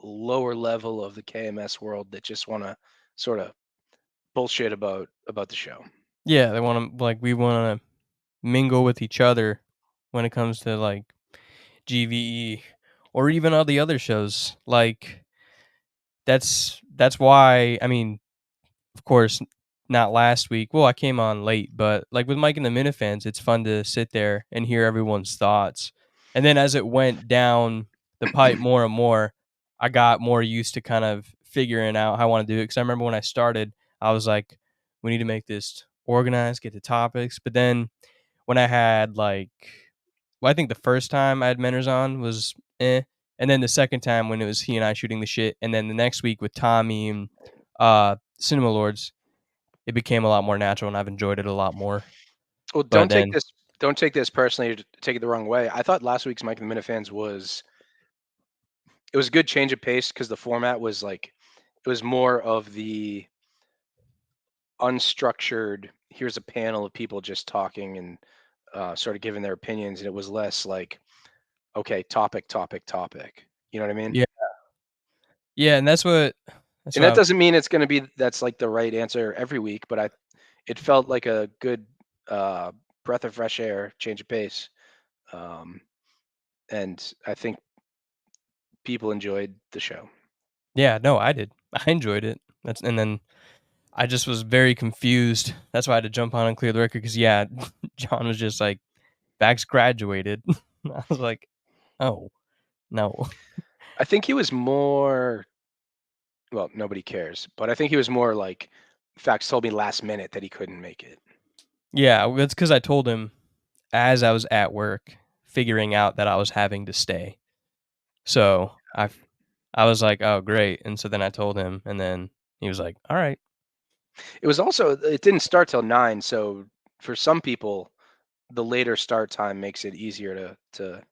[SPEAKER 5] lower level of the KMS world that just want to sort of bullshit about the show.
[SPEAKER 4] Yeah, they want to, like, we want to mingle with each other when it comes to like GVE or even all the other shows. Like that's why, I mean, of course, not last week. Well, I came on late, but like with Mike and the Minifans, it's fun to sit there and hear everyone's thoughts. And then as it went down the pipe more and more, I got more used to kind of figuring out how I want to do it. Because I remember when I started, I was like, we need to make this organized, get the topics. But then when I had like, well, I think the first time I had Menners on was and then the second time when it was he and I shooting the shit, and then the next week with Tommy and Cinema Lords, it became a lot more natural, and I've enjoyed it a lot more.
[SPEAKER 5] Well,
[SPEAKER 4] But
[SPEAKER 5] don't take this personally or take it the wrong way. I thought last week's Mike and the Minifans was a good change of pace because the format was like it was more of the unstructured. Here's a panel of people just talking and sort of giving their opinions, and it was less like, okay, topic. You know what I mean?
[SPEAKER 4] yeah, and that's
[SPEAKER 5] And
[SPEAKER 4] what
[SPEAKER 5] that doesn't mean it's going to be that's like the right answer every week, but it felt like a good breath of fresh air, change of pace, and I think people enjoyed the show.
[SPEAKER 4] yeah, no, I did. I enjoyed it. And then I just was very confused. That's why I had to jump on and clear the record because yeah, John was just like, Bax graduated. I was like, oh no.
[SPEAKER 5] I think he was more. Well, nobody cares, but I think he was more like. Fax told me last minute that he couldn't make it.
[SPEAKER 4] Yeah, that's because I told him as I was at work, figuring out that I was having to stay. So I was like, oh great, and so then I told him, and then he was like, all right.
[SPEAKER 5] It was also it didn't start till 9, so for some people, the later start time makes it easier to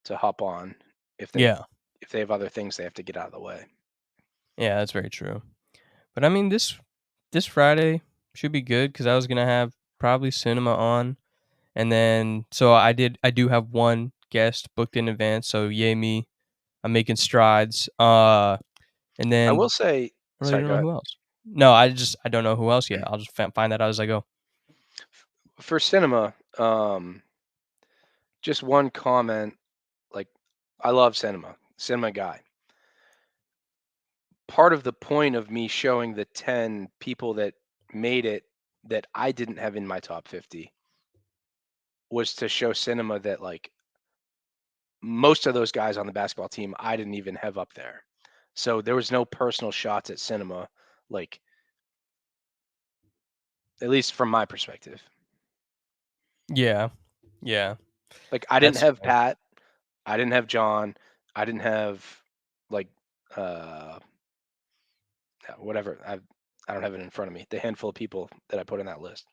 [SPEAKER 5] hop on if they have other things they have to get out of the way.
[SPEAKER 4] Yeah, that's very true. But I mean, this Friday should be good because I was gonna have probably Cinema on, and then so I do have one guest booked in advance. So yay me, I'm making strides. And then
[SPEAKER 5] I will say,
[SPEAKER 4] I really
[SPEAKER 5] sorry,
[SPEAKER 4] don't
[SPEAKER 5] go
[SPEAKER 4] know
[SPEAKER 5] ahead.
[SPEAKER 4] who else. No, I don't know who else yet. I'll just find that out as I go.
[SPEAKER 5] For Cinema, just one comment. Like, I love Cinema guy. Part of the point of me showing the 10 people that made it that I didn't have in my top 50 was to show Cinema that like most of those guys on the basketball team I didn't even have up there. So there was no personal shots at Cinema, like at least from my perspective.
[SPEAKER 4] Yeah.
[SPEAKER 5] Like I didn't
[SPEAKER 4] That's
[SPEAKER 5] have
[SPEAKER 4] fair.
[SPEAKER 5] Pat, I didn't have John, I didn't have like whatever. I don't have it in front of me. The handful of people that I put in that list.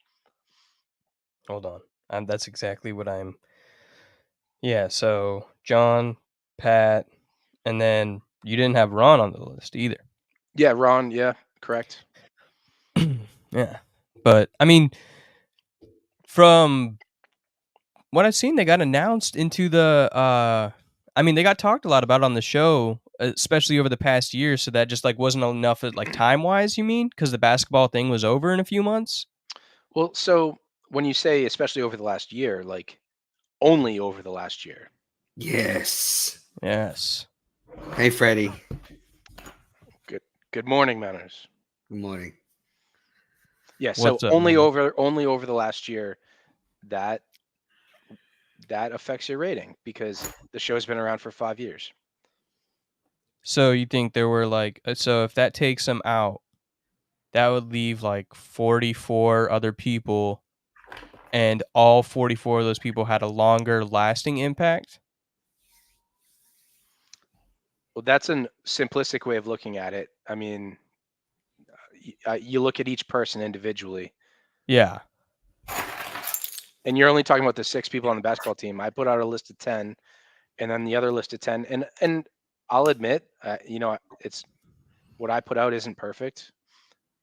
[SPEAKER 4] Hold on. That's exactly what I'm. Yeah. So John, Pat, and then you didn't have Ron on the list either.
[SPEAKER 5] Yeah, Ron. Yeah, correct.
[SPEAKER 4] Yeah, but I mean, from what I've seen, they got announced into the. I mean, they got talked a lot about on the show, especially over the past year. So that just like wasn't enough, like time wise. You mean because the basketball thing was over in a few months?
[SPEAKER 5] Well, so when you say especially over the last year, like only over the last year.
[SPEAKER 7] Yes.
[SPEAKER 4] Yes.
[SPEAKER 7] Hey, Freddie.
[SPEAKER 5] Good morning, Manners.
[SPEAKER 7] Good morning.
[SPEAKER 5] Yeah, so
[SPEAKER 4] What's up,
[SPEAKER 5] only
[SPEAKER 4] man?
[SPEAKER 5] over the last year that affects your rating because the show's been around for 5 years.
[SPEAKER 4] So you think there were like so if that takes them out, that would leave like 44 other people, and all 44 of those people had a longer lasting impact?
[SPEAKER 5] Well, that's a simplistic way of looking at it. I mean, you look at each person individually.
[SPEAKER 4] Yeah.
[SPEAKER 5] And you're only talking about the 6 people on the basketball team. I put out a list of 10, and then the other list of 10. And I'll admit, it's what I put out isn't perfect.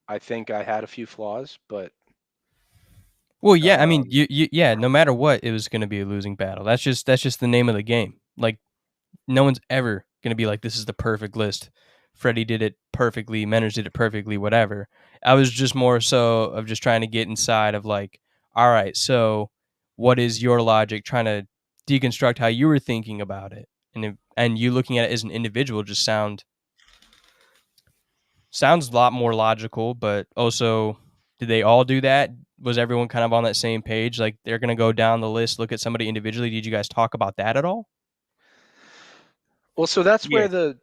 [SPEAKER 5] I think I had a few flaws, but
[SPEAKER 4] Well, yeah, I mean, yeah, no matter what, it was going to be a losing battle. That's just the name of the game. Like, no one's ever going to be like, this is the perfect list. Freddie did it perfectly. Menners did it perfectly, whatever. I was just more so of just trying to get inside of like, all right, so what is your logic? Trying to deconstruct how you were thinking about it. and you looking at it as an individual just sounds a lot more logical. But also, did they all do that? Was everyone kind of on that same page? Like they're gonna go down the list, look at somebody individually. Did you guys talk about that at all?
[SPEAKER 5] Well, so that's
[SPEAKER 7] Yeah.
[SPEAKER 5] where the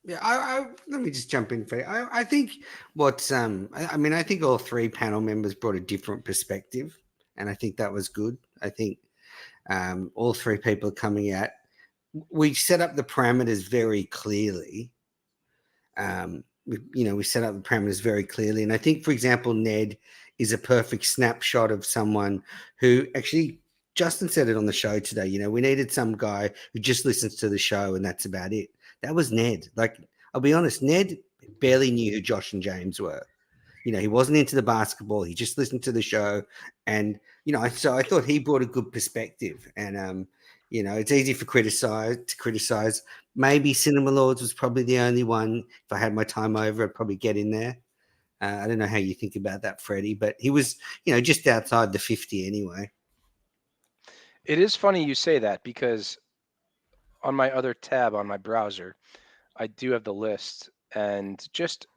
[SPEAKER 7] Yeah, I let me just jump in, Freddie. I think what's I mean, I think all three panel members brought a different perspective, and I think that was good. I think all three people coming out. We set up the parameters very clearly. We set up the parameters very clearly, and I think, for example, Ned is a perfect snapshot of someone who actually. Justin said it on the show today. You know, we needed some guy who just listens to the show, and that's about it. That was Ned. Like, I'll be honest, Ned barely knew who Josh and James were. You know, he wasn't into the basketball. He just listened to the show, and so I thought he brought a good perspective. And it's easy to criticize. Maybe Cinema Lords was probably the only one. If I had my time over, I'd probably get in there. I don't know how you think about that, Freddie, but he was, just outside the 50 anyway.
[SPEAKER 5] It is funny you say that because on my other tab on my browser, I do have the list, and just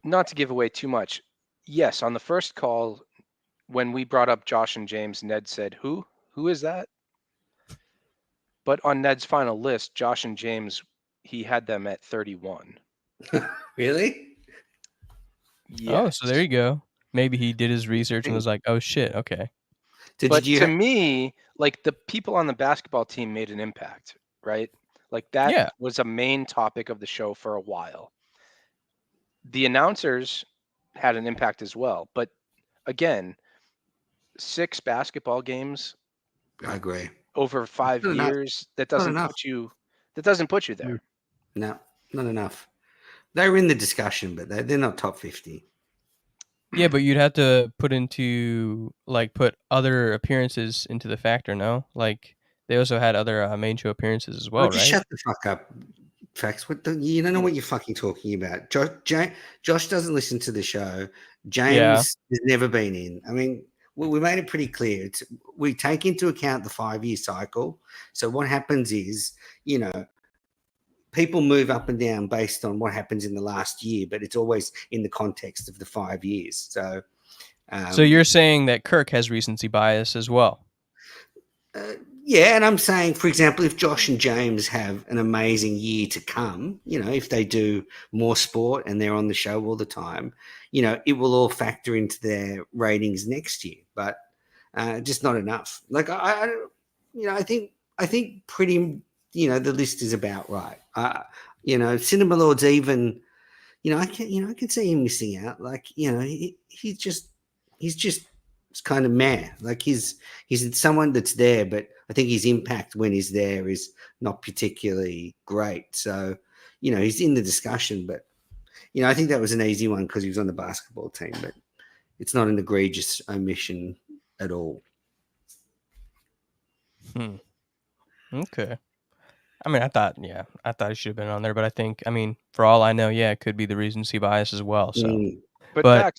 [SPEAKER 5] not to give away too much. Yes, on the first call, when we brought up Josh and James, Ned said, "Who is that?" But on Ned's final list, Josh and James, he had them at 31.
[SPEAKER 7] Really?
[SPEAKER 5] Yes.
[SPEAKER 4] Oh, so there you go. Maybe he did his research and was like, "Oh shit, okay."
[SPEAKER 5] But to me, like the people on the basketball team made an impact, right? Like that was a main topic of the show for a while. The announcers had an impact as well. But again, 6 basketball games.
[SPEAKER 7] I agree.
[SPEAKER 5] Over 5 years, that doesn't put you there.
[SPEAKER 7] No, not enough. They were in the discussion, but they're not top 50.
[SPEAKER 4] Yeah, but you'd have to put other appearances into the factor, no? Like they also had other main show appearances as well,
[SPEAKER 7] Just
[SPEAKER 4] right?
[SPEAKER 7] shut the fuck up, Fax. You don't know what you're fucking talking about. Josh doesn't listen to the show. James has never been in. I mean, we made it pretty clear. We take into account the 5-year cycle. So what happens is, people move up and down based on what happens in the last year, but it's always in the context of the 5 years. So,
[SPEAKER 4] so you're saying that Kirk has recency bias as well?
[SPEAKER 7] Yeah, and I'm saying, for example, if Josh and James have an amazing year to come, if they do more sport and they're on the show all the time, it will all factor into their ratings next year. But just not enough. Like I think pretty. The list is about right. Cinema Lords even, I can see him missing out. Like, he's just kind of meh. Like he's someone that's there, but I think his impact when he's there is not particularly great. So, he's in the discussion, but I think that was an easy one because he was on the basketball team, but it's not an egregious omission at all.
[SPEAKER 4] Okay. I mean, I thought he should have been on there, but I think, for all I know, it could be the recency bias as well. So,
[SPEAKER 5] but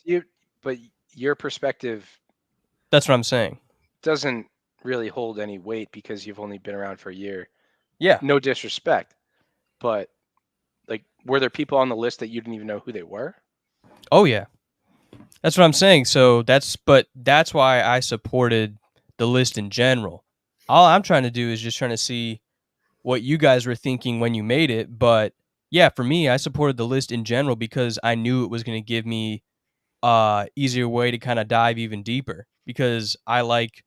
[SPEAKER 5] your perspective,
[SPEAKER 4] that's what I'm saying,
[SPEAKER 5] doesn't really hold any weight because you've only been around for a year.
[SPEAKER 4] Yeah.
[SPEAKER 5] No disrespect, but like, were there people on the list that you didn't even know who they were?
[SPEAKER 4] Oh yeah, that's what I'm saying. So that's why I supported the list in general. All I'm trying to do is just trying to see what you guys were thinking when you made it. But yeah, for me, I supported the list in general because I knew it was going to give me easier way to kind of dive even deeper, because I like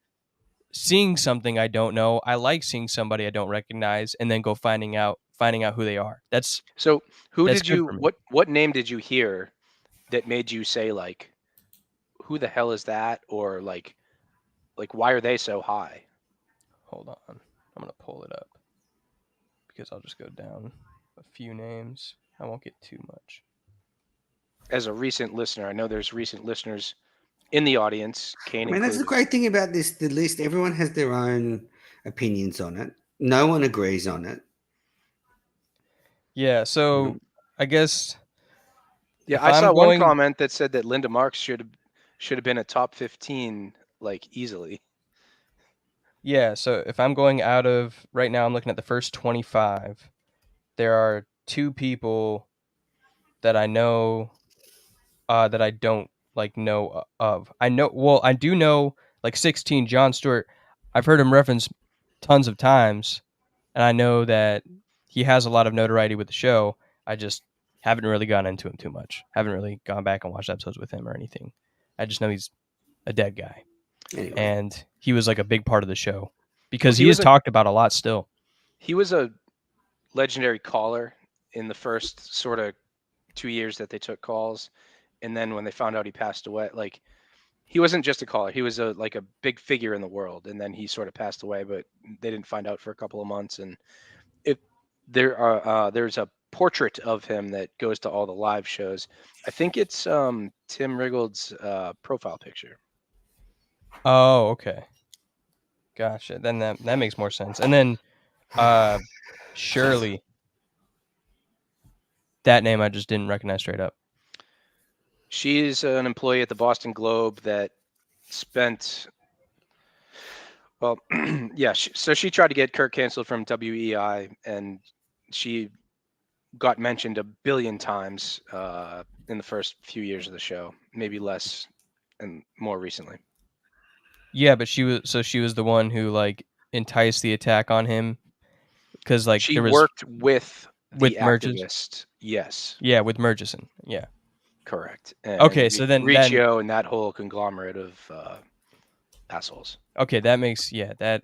[SPEAKER 4] seeing something I don't know. I like seeing somebody I don't recognize and then go finding out who they are. That's
[SPEAKER 5] so what name did you hear that made you say, like, who the hell is that? Or like why are they so high?
[SPEAKER 4] Hold on. I'm going to pull it up because I'll just go down a few names. I won't get too much.
[SPEAKER 5] As a recent listener, I know there's recent listeners in the audience. Kane,
[SPEAKER 7] that's the great thing about the list. Everyone has their own opinions on it. No one agrees on it.
[SPEAKER 4] Yeah, so I guess.
[SPEAKER 5] Yeah, I saw one comment that said that Linda Marks should have been a top 15, like, easily.
[SPEAKER 4] Yeah, so if I'm going out of right now, I'm looking at the first 25. There are 2 people that I know that I don't like know of. I do know like 16 John Stewart. I've heard him reference tons of times, and I know that he has a lot of notoriety with the show. I just haven't really gone into him too much. Haven't really gone back and watched episodes with him or anything. I just know he's a dead guy,
[SPEAKER 7] Anyway,
[SPEAKER 4] and he was like a big part of the show
[SPEAKER 5] Well,
[SPEAKER 4] because he is talked about a lot still.
[SPEAKER 5] he was a legendary caller in the first sort of 2 years that they took calls, and then when they found out he passed away, like he wasn't just a caller, he was a big figure in the world, and then he sort of passed away, but they didn't find out for a couple of months. And if there's a portrait of him that goes to all the live shows. I think it's Tim Riggled's profile picture.
[SPEAKER 4] Oh, okay. Gotcha. Then that makes more sense. And then Shirley. That name I just didn't recognize straight up.
[SPEAKER 5] She's an employee at the Boston Globe that spent, well, yeah. So she tried to get Kirk canceled from WEI, and she got mentioned a billion times in the first few years of the show, maybe less, and more recently.
[SPEAKER 4] Yeah, but she was the one who like enticed the attack on him because like
[SPEAKER 5] She
[SPEAKER 4] there was
[SPEAKER 5] worked with the
[SPEAKER 4] Murchison.
[SPEAKER 5] activist. Yes,
[SPEAKER 4] Yeah, with Murchison. Yeah.
[SPEAKER 5] correct. And
[SPEAKER 4] Okay, so then
[SPEAKER 5] Riccio and that whole conglomerate of assholes.
[SPEAKER 4] okay, that makes that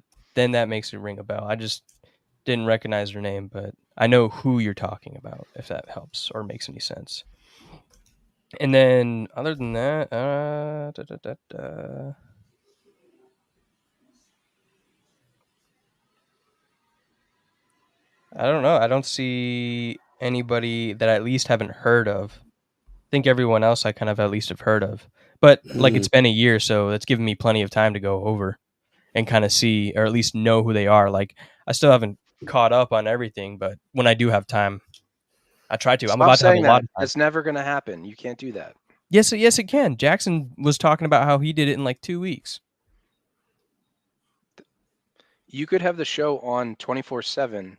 [SPEAKER 4] makes it ring a bell. I just didn't recognize her name, but I know who you're talking about, if that helps or makes any sense. And then other than that, I don't know. I don't see anybody that I at least haven't heard of. I think everyone else I kind of at least have heard of. But like it's been a year, so that's given me plenty of time to go over and kind of see or at least know who they are. Like I still haven't caught up on everything, but when I do have time, I try to. I'm about to have a lot of time.
[SPEAKER 5] That's never going to happen. You can't do that.
[SPEAKER 4] Yes, it can. Jackson was talking about how he did it in like 2 weeks.
[SPEAKER 5] You could have the show on 24/7,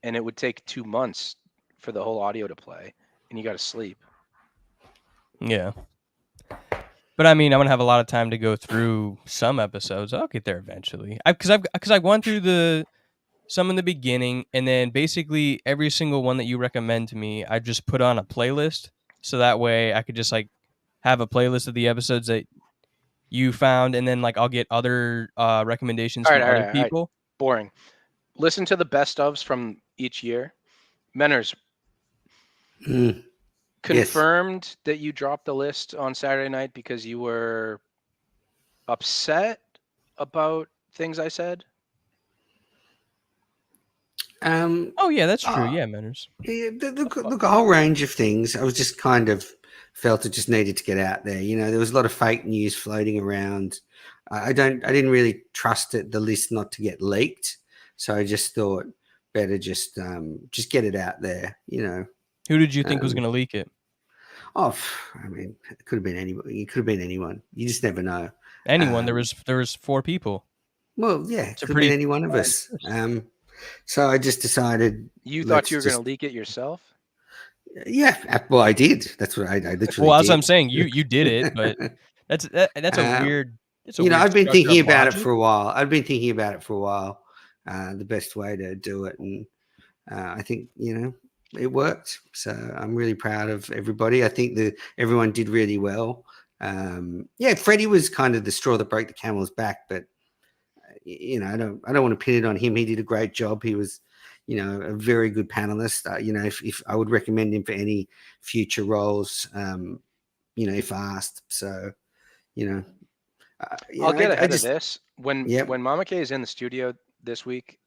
[SPEAKER 5] and it would take 2 months for the whole audio to play, and you got to sleep.
[SPEAKER 4] Yeah. But I mean, I'm gonna have a lot of time to go through some episodes. I'll get there eventually. Because I've gone through some in the beginning, and then basically every single one that you recommend to me, I just put on a playlist, so that way I could just like have a playlist of the episodes that you found, and then like I'll get other recommendations from other people.
[SPEAKER 5] Boring. Listen to the best ofs from each year. Menners, confirmed that you dropped the list on Saturday night because you were upset about things I said?
[SPEAKER 4] Oh yeah, that's true. Yeah, Menners.
[SPEAKER 7] Yeah, look, a whole range of things. I was just kind of felt it just needed to get out there. You know, there was a lot of fake news floating around. I didn't really trust the list not to get leaked, so I just thought better just get it out there. You know,
[SPEAKER 4] who did you think was going to leak it?
[SPEAKER 7] Oh, I mean, it could have been anybody. It could have been anyone. You just never know.
[SPEAKER 4] Anyone. There was 4 people.
[SPEAKER 7] Well, yeah, it could have been any one of us. So I just decided.
[SPEAKER 5] You thought you were going to leak it yourself?
[SPEAKER 7] Yeah, well, I did. That's what I literally.
[SPEAKER 4] Well, as I'm saying, you did it, but that's a weird.
[SPEAKER 7] I've been thinking about it for a while. The best way to do it, and I think it worked. So I'm really proud of everybody. I think everyone did really well. Freddie was kind of the straw that broke the camel's back, but I don't want to pin it on him. He did a great job. He was, a very good panelist. If I would recommend him for any future roles, if asked. So,
[SPEAKER 5] I'll get ahead of this. When Mama K is in the studio this week,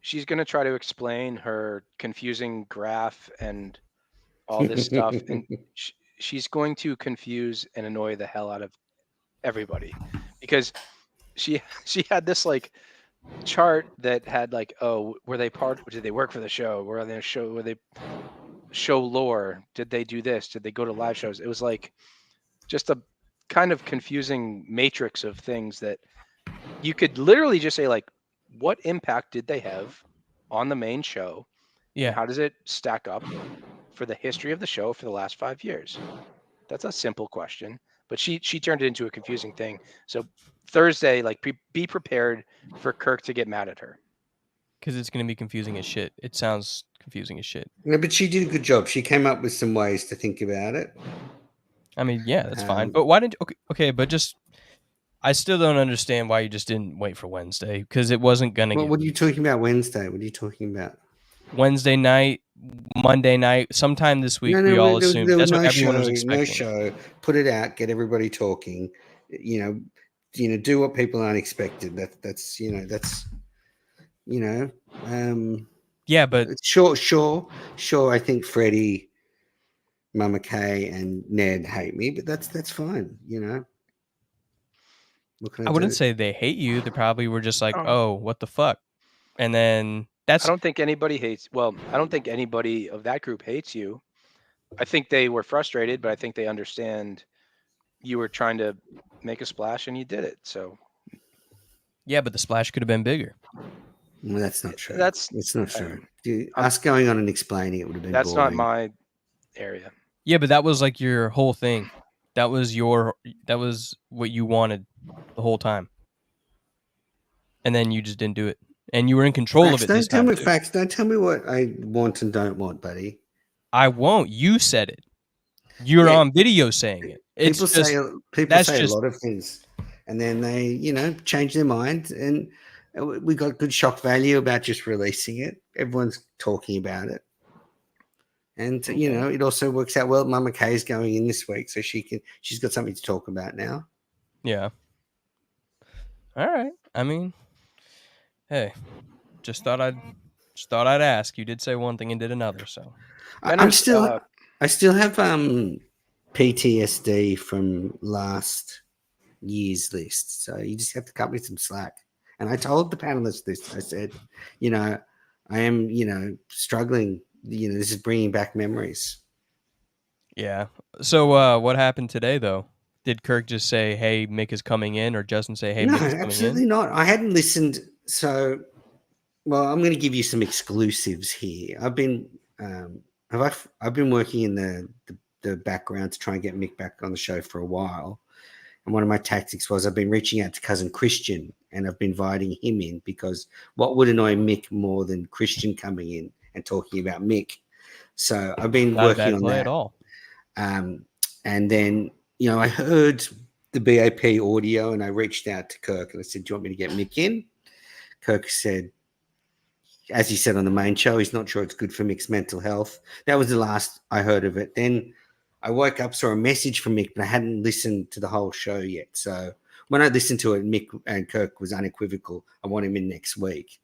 [SPEAKER 5] she's going to try to explain her confusing graph and all this stuff. And she's going to confuse and annoy the hell out of everybody because she had this like chart that had like, oh, did they work for the show? Were they show lore? Did they do this? Did they go to live shows? It was like just a kind of confusing matrix of things that You could literally just say like, what impact did they have on the main show? And
[SPEAKER 4] Yeah.
[SPEAKER 5] how does it stack up for the history of the show for the last 5 years? That's a simple question, but she turned it into a confusing thing. So Thursday, like be prepared for Kirk to get mad at her.
[SPEAKER 4] Because it's going to be confusing as shit. It sounds confusing as shit.
[SPEAKER 7] No, but she did a good job. She came up with some ways to think about it.
[SPEAKER 4] I mean, yeah, that's fine.
[SPEAKER 7] Um,
[SPEAKER 4] But why didn't okay, but just I still don't understand why you just didn't wait for Wednesday because it wasn't going to
[SPEAKER 7] Well,
[SPEAKER 4] get
[SPEAKER 7] what are you talking about Wednesday? What are you talking about?
[SPEAKER 4] Wednesday night, Monday night, sometime this week. We all assumed
[SPEAKER 7] there was
[SPEAKER 4] that's what
[SPEAKER 7] no
[SPEAKER 4] everyone was
[SPEAKER 7] show. No
[SPEAKER 4] expecting.
[SPEAKER 7] show. Put it out. Get everybody talking. You know, do what people aren't expected. That's
[SPEAKER 4] Yeah, but
[SPEAKER 7] sure. I think Freddie, Mama Kay, and Ned hate me, but that's fine. You know. What can
[SPEAKER 4] I
[SPEAKER 7] I
[SPEAKER 4] wouldn't
[SPEAKER 7] do?
[SPEAKER 4] say they hate you. They probably were just like,
[SPEAKER 5] Oh.
[SPEAKER 4] "Oh, what the fuck," and then
[SPEAKER 5] I don't think anybody hates. Well, I don't think anybody of that group hates you. I think they were frustrated, but I think they understand you were trying to make a splash and you did it. So
[SPEAKER 4] yeah, but the splash could have been bigger.
[SPEAKER 7] Well, that's not true.
[SPEAKER 5] That's-
[SPEAKER 7] it's not true.
[SPEAKER 5] I'm-
[SPEAKER 7] Us going on and explaining it would have been.
[SPEAKER 5] that's not
[SPEAKER 7] boring.
[SPEAKER 5] my area.
[SPEAKER 4] Yeah, but that was like your whole thing. That was what you wanted the whole time, and then you just didn't do it, and you were in control
[SPEAKER 7] Facts,
[SPEAKER 4] of it this
[SPEAKER 7] don't tell
[SPEAKER 4] time.
[SPEAKER 7] me
[SPEAKER 4] too.
[SPEAKER 7] facts. Don't tell me what I want and don't want, buddy.
[SPEAKER 4] I won't. You said it. You're
[SPEAKER 7] Yeah.
[SPEAKER 4] on video saying it. It's
[SPEAKER 7] People
[SPEAKER 4] just
[SPEAKER 7] say
[SPEAKER 4] that's
[SPEAKER 7] a
[SPEAKER 4] just-
[SPEAKER 7] lot of things, and then they change their mind. And we got good shock value about just releasing it. Everyone's talking about it, and it also works out well. Mama Kay's going in this week, so she's got something to talk about now.
[SPEAKER 4] yeah. All right. I mean, hey, just thought I'd ask. You did say one thing and did another, so
[SPEAKER 7] I still have PTSD from last year's list, so you just have to cut me some slack. And I told the panelists this. I said, I am, struggling. This is bringing back memories.
[SPEAKER 4] yeah. So what happened today though? Did Kirk just say, "Hey, Mick is coming in," or Justin say, "Hey,
[SPEAKER 7] No,
[SPEAKER 4] Mick is coming
[SPEAKER 7] absolutely
[SPEAKER 4] in"?
[SPEAKER 7] not. I hadn't listened. So, well, I'm going to give you some exclusives here. I've been working in the background to try and get Mick back on the show for a while. And one of my tactics was I've been reaching out to cousin Christian and I've been inviting him in because what would annoy Mick more than Christian coming in and talking about Mick? So I've been
[SPEAKER 4] Not a
[SPEAKER 7] working
[SPEAKER 4] bad
[SPEAKER 7] on
[SPEAKER 4] play
[SPEAKER 7] that.
[SPEAKER 4] at all.
[SPEAKER 7] And then, I heard the BAP audio and I reached out to Kirk and I said, "Do you want me to get Mick in?" Kirk said, as he said on the main show, he's not sure it's good for Mick's mental health. That was the last I heard of it. Then I woke up, saw a message from Mick, but I hadn't listened to the whole show yet. So when I listened to it, Mick and Kirk was unequivocal. I want him in next week.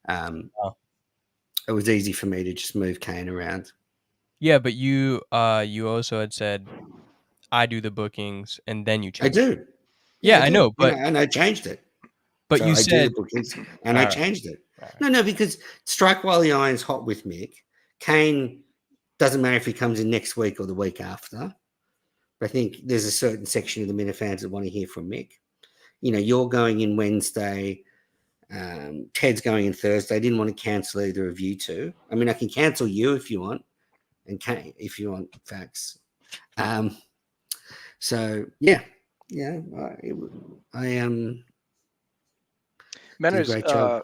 [SPEAKER 7] It was easy for me to just move Kane around.
[SPEAKER 4] Yeah, but you also had said I do the bookings and then you
[SPEAKER 7] I
[SPEAKER 4] change.
[SPEAKER 7] do.
[SPEAKER 4] Yeah, I know, but
[SPEAKER 7] and I changed it.
[SPEAKER 4] but
[SPEAKER 7] So
[SPEAKER 4] you
[SPEAKER 7] I do
[SPEAKER 4] said
[SPEAKER 7] the bookings and I
[SPEAKER 4] Alright.
[SPEAKER 7] changed it.
[SPEAKER 4] Alright.
[SPEAKER 7] No, because strike while the iron's hot with Mick. Kane doesn't matter if he comes in next week or the week after. But I think there's a certain section of the Minifans that want to hear from Mick. You're going in Wednesday. Ted's going in Thursday. I didn't want to cancel either of you two. I mean, I can cancel you if you want, and Kane if you want facts. So yeah, I am.
[SPEAKER 5] Manners,
[SPEAKER 7] great job.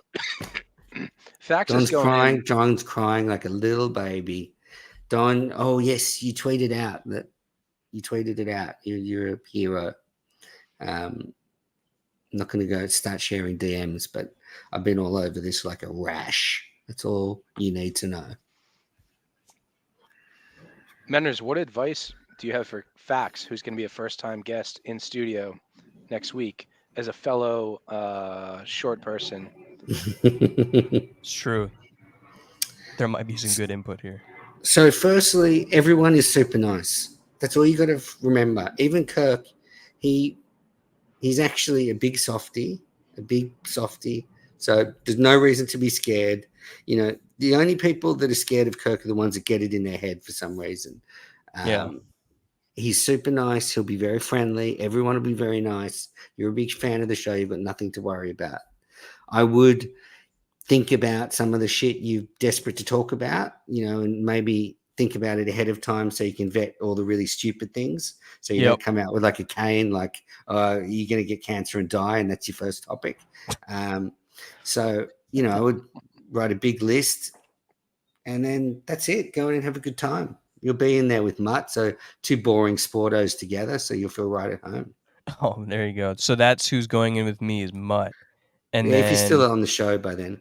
[SPEAKER 5] Fax is
[SPEAKER 7] Don's
[SPEAKER 5] going
[SPEAKER 7] crying.
[SPEAKER 5] in.
[SPEAKER 7] John's crying like a little baby. Don, oh yes, you tweeted out that. You tweeted it out. You're a hero. I'm not going to go start sharing DMs, but I've been all over this like a rash. That's all you need to know.
[SPEAKER 5] Menners, what advice do you have for Fax, who's going to be a first-time guest in studio next week, as a fellow short person?
[SPEAKER 4] it's true. There might be some good input here.
[SPEAKER 7] So, firstly, everyone is super nice. That's all you got to remember. Even Kirk, he's actually a big softie. So there's no reason to be scared. The only people that are scared of Kirk are the ones that get it in their head for some reason.
[SPEAKER 4] Yeah.
[SPEAKER 7] He's super nice. He'll be very friendly. Everyone will be very nice. You're a big fan of the show. You've got nothing to worry about. I would think about some of the shit you're desperate to talk about, and maybe think about it ahead of time so you can vet all the really stupid things. So you
[SPEAKER 4] Yep.
[SPEAKER 7] don't come out with like a cane, like you're going to get cancer and die, and that's your first topic. So, I would write a big list, and then that's it. Go in and have a good time. You'll be in there with Mutt, so 2 boring sportos together, so you'll feel right at home.
[SPEAKER 4] Oh, there you go. So that's who's going in with me is Mutt. And
[SPEAKER 7] Yeah,
[SPEAKER 4] then
[SPEAKER 7] if you're still on the show by then.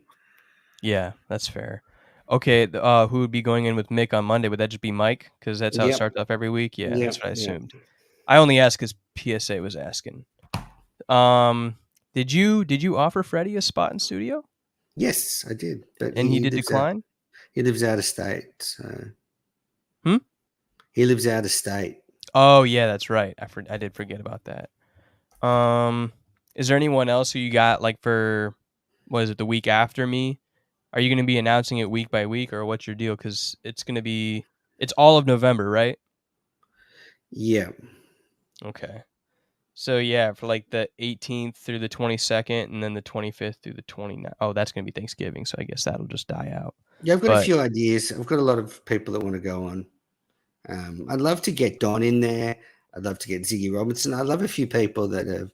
[SPEAKER 4] yeah, that's fair. Okay, who would be going in with Mick on Monday? Would that just be Mike? Because that's how it
[SPEAKER 7] Yep.
[SPEAKER 4] starts off every week. Yeah, that's
[SPEAKER 7] Yep,
[SPEAKER 4] what I
[SPEAKER 7] yep.
[SPEAKER 4] assumed. I only asked because PSA was asking. Did you offer Freddie a spot in studio?
[SPEAKER 7] Yes, I did. But
[SPEAKER 4] And he did
[SPEAKER 7] lives
[SPEAKER 4] decline?
[SPEAKER 7] He lives out of state. So.
[SPEAKER 4] Hmm?
[SPEAKER 7] He lives out of state.
[SPEAKER 4] Oh yeah, that's right. I did forget about that. Is there anyone else who you got like for what is it, the week after me? Are you going to be announcing it week by week, or what's your deal? Because it's all of November, right?
[SPEAKER 7] Yeah.
[SPEAKER 4] Okay. So yeah, for like the 18th through the 22nd, and then the 25th through the 29th. Oh, that's going to be Thanksgiving, so I guess that'll just die out.
[SPEAKER 7] Yeah, I've got a
[SPEAKER 4] But-
[SPEAKER 7] few ideas. I've got a lot of people that want to go on. I'd love to get Don in there. I'd love to get Ziggy Robinson. I'd love a few people that have.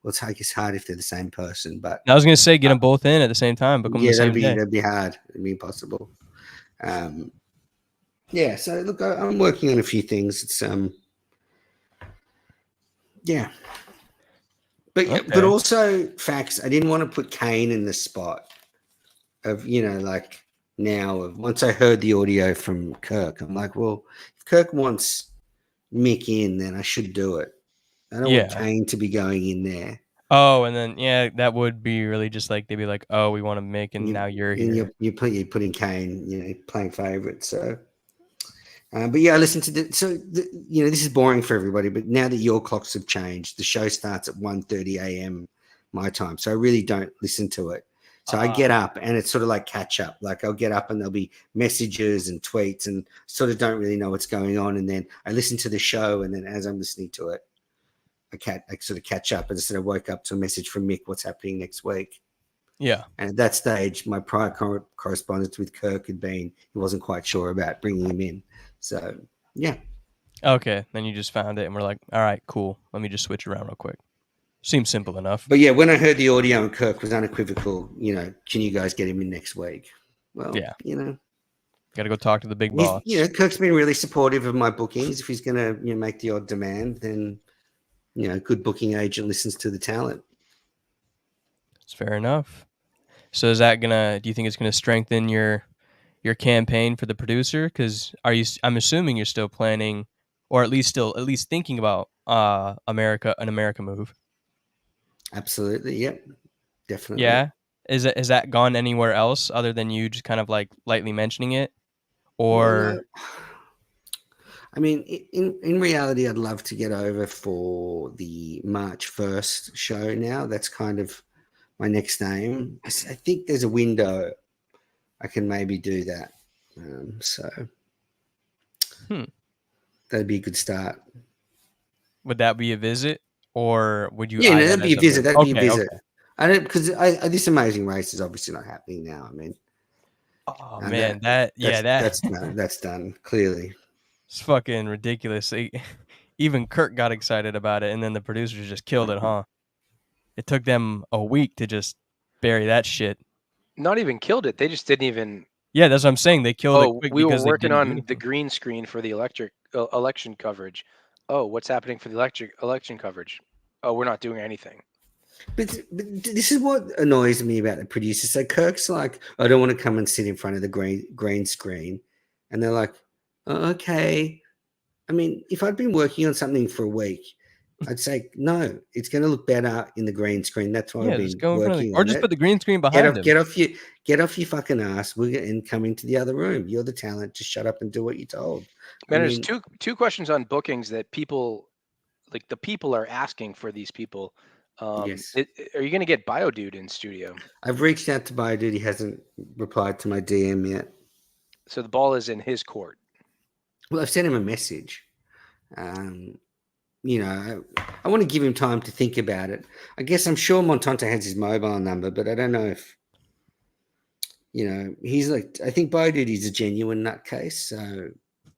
[SPEAKER 7] Well, it's hard if they're the same person, but
[SPEAKER 4] I was going to say get them both in at the same time, book them the same day.
[SPEAKER 7] that'd be hard. It'd be impossible. Yeah. So look, I'm working on a few things. It's yeah. But
[SPEAKER 4] Okay.
[SPEAKER 7] but also facts. I didn't want to put Kane in the spot of like now of once I heard the audio from Kirk, I'm like, well, if Kirk wants Mick in, then I should do it. I don't want Kane to be going in there.
[SPEAKER 4] Oh, and then yeah, that would be really just like they'd be like, oh, we want to Mick, and now you're here.
[SPEAKER 7] You're putting Kane, playing favorite. So, but yeah, I listened to this is boring for everybody. But now that your clocks have changed, the show starts at 1:30 a.m. my time, so I really don't listen to it. So I get up and it's sort of like catch up. Like I'll get up and there'll be messages and tweets and sort of don't really know what's going on. And then I listen to the show, and then as I'm listening to it, I sort of catch up. And instead I woke up to a message from Mick, what's happening next week.
[SPEAKER 4] Yeah.
[SPEAKER 7] And at that stage, my prior correspondence with Kirk had been, he wasn't quite sure about bringing him in. So, yeah.
[SPEAKER 4] Okay. Then you just found it and we're like, all right, cool. Let me just switch around real quick. Seems simple enough.
[SPEAKER 7] But yeah, when I heard the audio and Kirk was unequivocal, can you guys get him in next week? Well,
[SPEAKER 4] yeah.
[SPEAKER 7] Got
[SPEAKER 4] to go talk to the big boss.
[SPEAKER 7] Kirk's been really supportive of my bookings. If he's going to make the odd demand, then, good booking agent listens to the talent.
[SPEAKER 4] It's fair enough. So do you think it's going to strengthen your campaign for the producer? Because I'm assuming you're still planning, or at least thinking about an America move.
[SPEAKER 7] Absolutely. Yep. Definitely.
[SPEAKER 4] Yeah. Has that gone anywhere else other than you just kind of like lightly mentioning it? Or
[SPEAKER 7] I mean, in reality, I'd love to get over for the March 1st show now. That's kind of my next aim. I think there's a window I can maybe do that. That'd be a good start.
[SPEAKER 4] Would that be a visit? Or would you?
[SPEAKER 7] Yeah, that'd be a visit. That'd be a visit.
[SPEAKER 4] Okay.
[SPEAKER 7] I don't, because this Amazing Race is obviously not happening now. I mean,
[SPEAKER 4] oh man, that's
[SPEAKER 7] done clearly.
[SPEAKER 4] It's fucking ridiculous. Even Kirk got excited about it, and then the producers just killed it, huh? It took them a week to just bury that shit.
[SPEAKER 5] Not even killed it. They just didn't even.
[SPEAKER 4] Yeah, that's what I'm saying. They killed it quick.
[SPEAKER 5] We were working on the green screen for the election coverage. Oh, what's happening for the election coverage? Oh, we're not doing anything.
[SPEAKER 7] But this is what annoys me about the producers. So Kirk's like, I don't want to come and sit in front of the green screen. And they're like, oh, okay. I mean, if I'd been working on something for a week, I'd say, no, it's going to look better in the green screen. That's why I've been working on
[SPEAKER 4] or just put the green screen behind them.
[SPEAKER 7] Get off your fucking ass and come into the other room. You're the talent. Just shut up and do what you're told.
[SPEAKER 5] Man, there's two questions on bookings that people are asking for these people.
[SPEAKER 7] Yes.
[SPEAKER 5] Are you going to get BioDude in studio?
[SPEAKER 7] I've reached out to BioDude. He hasn't replied to my DM yet.
[SPEAKER 5] So the ball is in his court.
[SPEAKER 7] Well, I've sent him a message. You know, I want to give him time to think about it. I guess I'm sure Montante has his mobile number, but I don't know if, you know, he's like, I think Bo Duty's a genuine nutcase. So,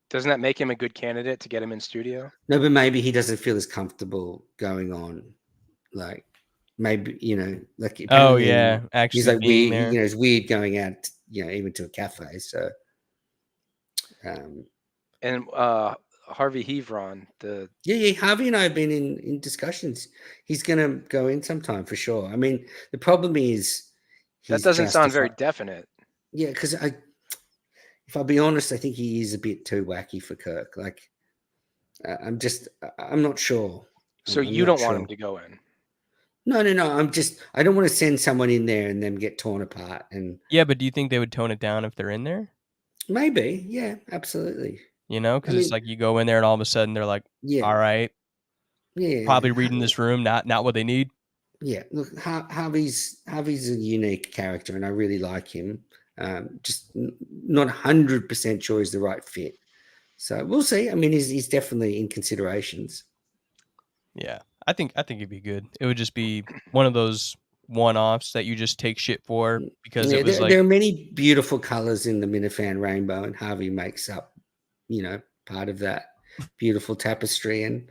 [SPEAKER 5] Doesn't that make him a good candidate to get him in studio?
[SPEAKER 7] no, but maybe he doesn't feel as comfortable going on. Like, maybe, you know, like,
[SPEAKER 4] Oh
[SPEAKER 7] apparently
[SPEAKER 4] yeah,
[SPEAKER 7] he's
[SPEAKER 4] actually
[SPEAKER 7] like
[SPEAKER 4] being
[SPEAKER 7] weird,
[SPEAKER 4] there.
[SPEAKER 7] you know, it's weird going out, you know, even to a cafe. So,
[SPEAKER 5] And Harvey Hevron,
[SPEAKER 7] yeah, Harvey and I have been in discussions. He's going to go in sometime for sure. I mean, the problem is
[SPEAKER 5] that
[SPEAKER 7] he's
[SPEAKER 5] doesn't sound very
[SPEAKER 7] justified.
[SPEAKER 5] definite.
[SPEAKER 7] Yeah, because if I'll be honest, I think he is a bit too wacky for Kirk. Like, I'm not sure.
[SPEAKER 5] So
[SPEAKER 7] I'm
[SPEAKER 5] you
[SPEAKER 7] not
[SPEAKER 5] don't want
[SPEAKER 7] sure.
[SPEAKER 5] him to go in.
[SPEAKER 7] No. I don't want to send someone in there and them get torn apart. And
[SPEAKER 4] Yeah, but do you think they would tone it down if they're in there?
[SPEAKER 7] maybe, yeah, absolutely.
[SPEAKER 4] You know,
[SPEAKER 7] I
[SPEAKER 4] because it's
[SPEAKER 7] mean,
[SPEAKER 4] like you go in there and all of a sudden they're like,
[SPEAKER 7] yeah,
[SPEAKER 4] all right,
[SPEAKER 7] yeah,
[SPEAKER 4] probably reading this room, not what they need.
[SPEAKER 7] yeah. Look, Harvey's a unique character, and I really like him. Just not 100% sure he's the right fit. So we'll see. I mean, he's definitely in considerations.
[SPEAKER 4] Yeah, I think it'd be good. It would just be one of those one-offs that you just take shit for because
[SPEAKER 7] Yeah,
[SPEAKER 4] it was
[SPEAKER 7] there,
[SPEAKER 4] like,
[SPEAKER 7] there are many beautiful colors in the Minifan rainbow, and Harvey makes up, you know, part of that beautiful tapestry. And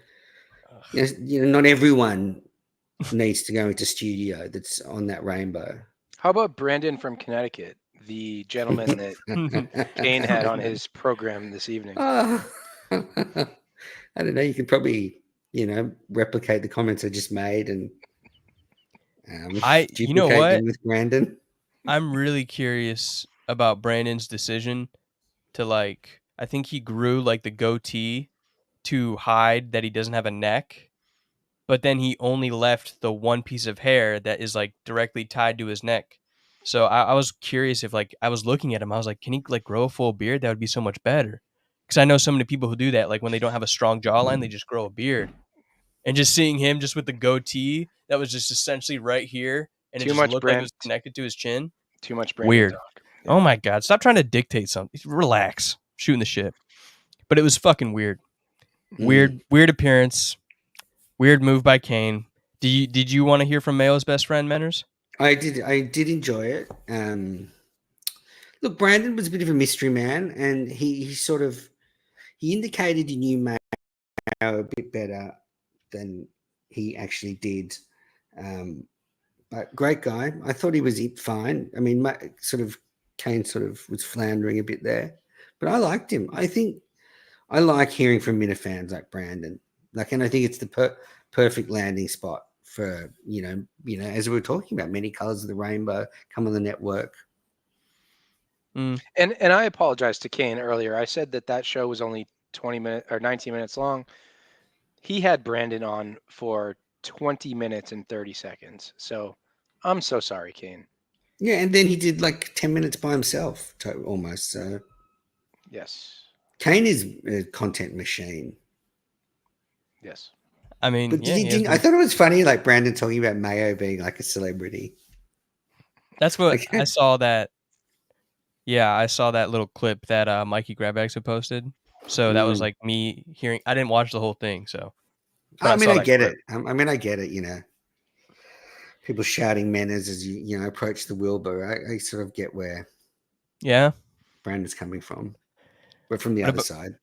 [SPEAKER 7] you know, not everyone needs to go into studio that's on that rainbow.
[SPEAKER 5] How about Brandon from Connecticut, the gentleman that Kane had on his program this evening?
[SPEAKER 7] Oh, I don't know. You could probably, you know, replicate the comments I just made and
[SPEAKER 4] you know
[SPEAKER 7] duplicate
[SPEAKER 4] what?
[SPEAKER 7] them with Brandon.
[SPEAKER 4] I'm really curious about Brandon's decision to like. I think he grew like the goatee to hide that he doesn't have a neck, but then he only left the one piece of hair that is like directly tied to his neck. So I was curious if like I was looking at him, I was like, can he like grow a full beard? That would be so much better. Because I know so many people who do that. Like when they don't have a strong jawline, they just grow a beard. And just seeing him just with the goatee that was just essentially right here, and it
[SPEAKER 5] Too
[SPEAKER 4] just
[SPEAKER 5] much
[SPEAKER 4] looked like it was connected to his chin.
[SPEAKER 5] Too much Brandon
[SPEAKER 4] Weird.
[SPEAKER 5] talk.
[SPEAKER 4] Oh my god! Stop trying to dictate something. Relax. Shooting the shit. But it was fucking weird. Weird appearance. Weird move by Kane. Did you want to hear from Mayo's best friend, Menners?
[SPEAKER 7] I did enjoy it. Look, Brandon was a bit of a mystery man, and he indicated he knew Mayo a bit better than he actually did. But great guy. I thought he was fine. I mean, Kane sort of was floundering a bit there, but I liked him. I think I like hearing from Minifans like Brandon. Like, and I think it's the perfect landing spot for you know, as we were talking about, many colors of the rainbow come on the network.
[SPEAKER 5] And I apologized to Kane earlier. I said that show was only 20 minutes or 19 minutes long. He had Brandon on for 20 minutes and 30 seconds. So I'm so sorry, Kane.
[SPEAKER 7] Yeah, and then he did like 10 minutes by himself, almost. So
[SPEAKER 5] yes,
[SPEAKER 7] Kane is a content machine.
[SPEAKER 5] Yes.
[SPEAKER 4] I mean,
[SPEAKER 7] but
[SPEAKER 4] yeah,
[SPEAKER 7] I thought it was funny, like Brandon talking about Mayo being like a celebrity.
[SPEAKER 4] That's what I saw. That I saw that little clip that Mikey Grabax had posted. So that was like me hearing. I didn't watch the whole thing, so.
[SPEAKER 7] I mean, I get it. I get it. You know, people shouting Menners as you approach the Wilbur. I sort of get where Brandon's coming from. We're from the other side.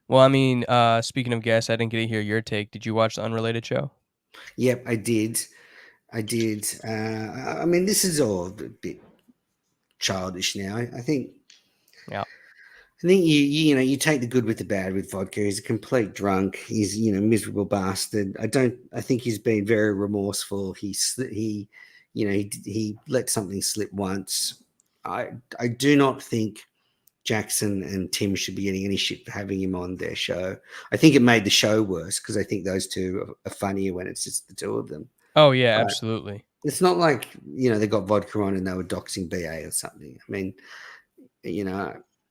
[SPEAKER 4] Well, I mean, speaking of guests, I didn't get to hear your take. Did you watch the Unrelated show?
[SPEAKER 7] Yep, I did. I mean, this is all a bit childish now. I think.
[SPEAKER 4] Yeah.
[SPEAKER 7] I think you take the good with the bad with vodka. He's a complete drunk. He's miserable bastard. I think he's been very remorseful. He let something slip once. I do not think Jackson and Tim should be getting any shit for having him on their show. I think it made the show worse because I think those two are funnier when it's just the two of them.
[SPEAKER 4] Oh yeah, absolutely.
[SPEAKER 7] It's not like they got vodka on and they were doxing BA or something. I mean,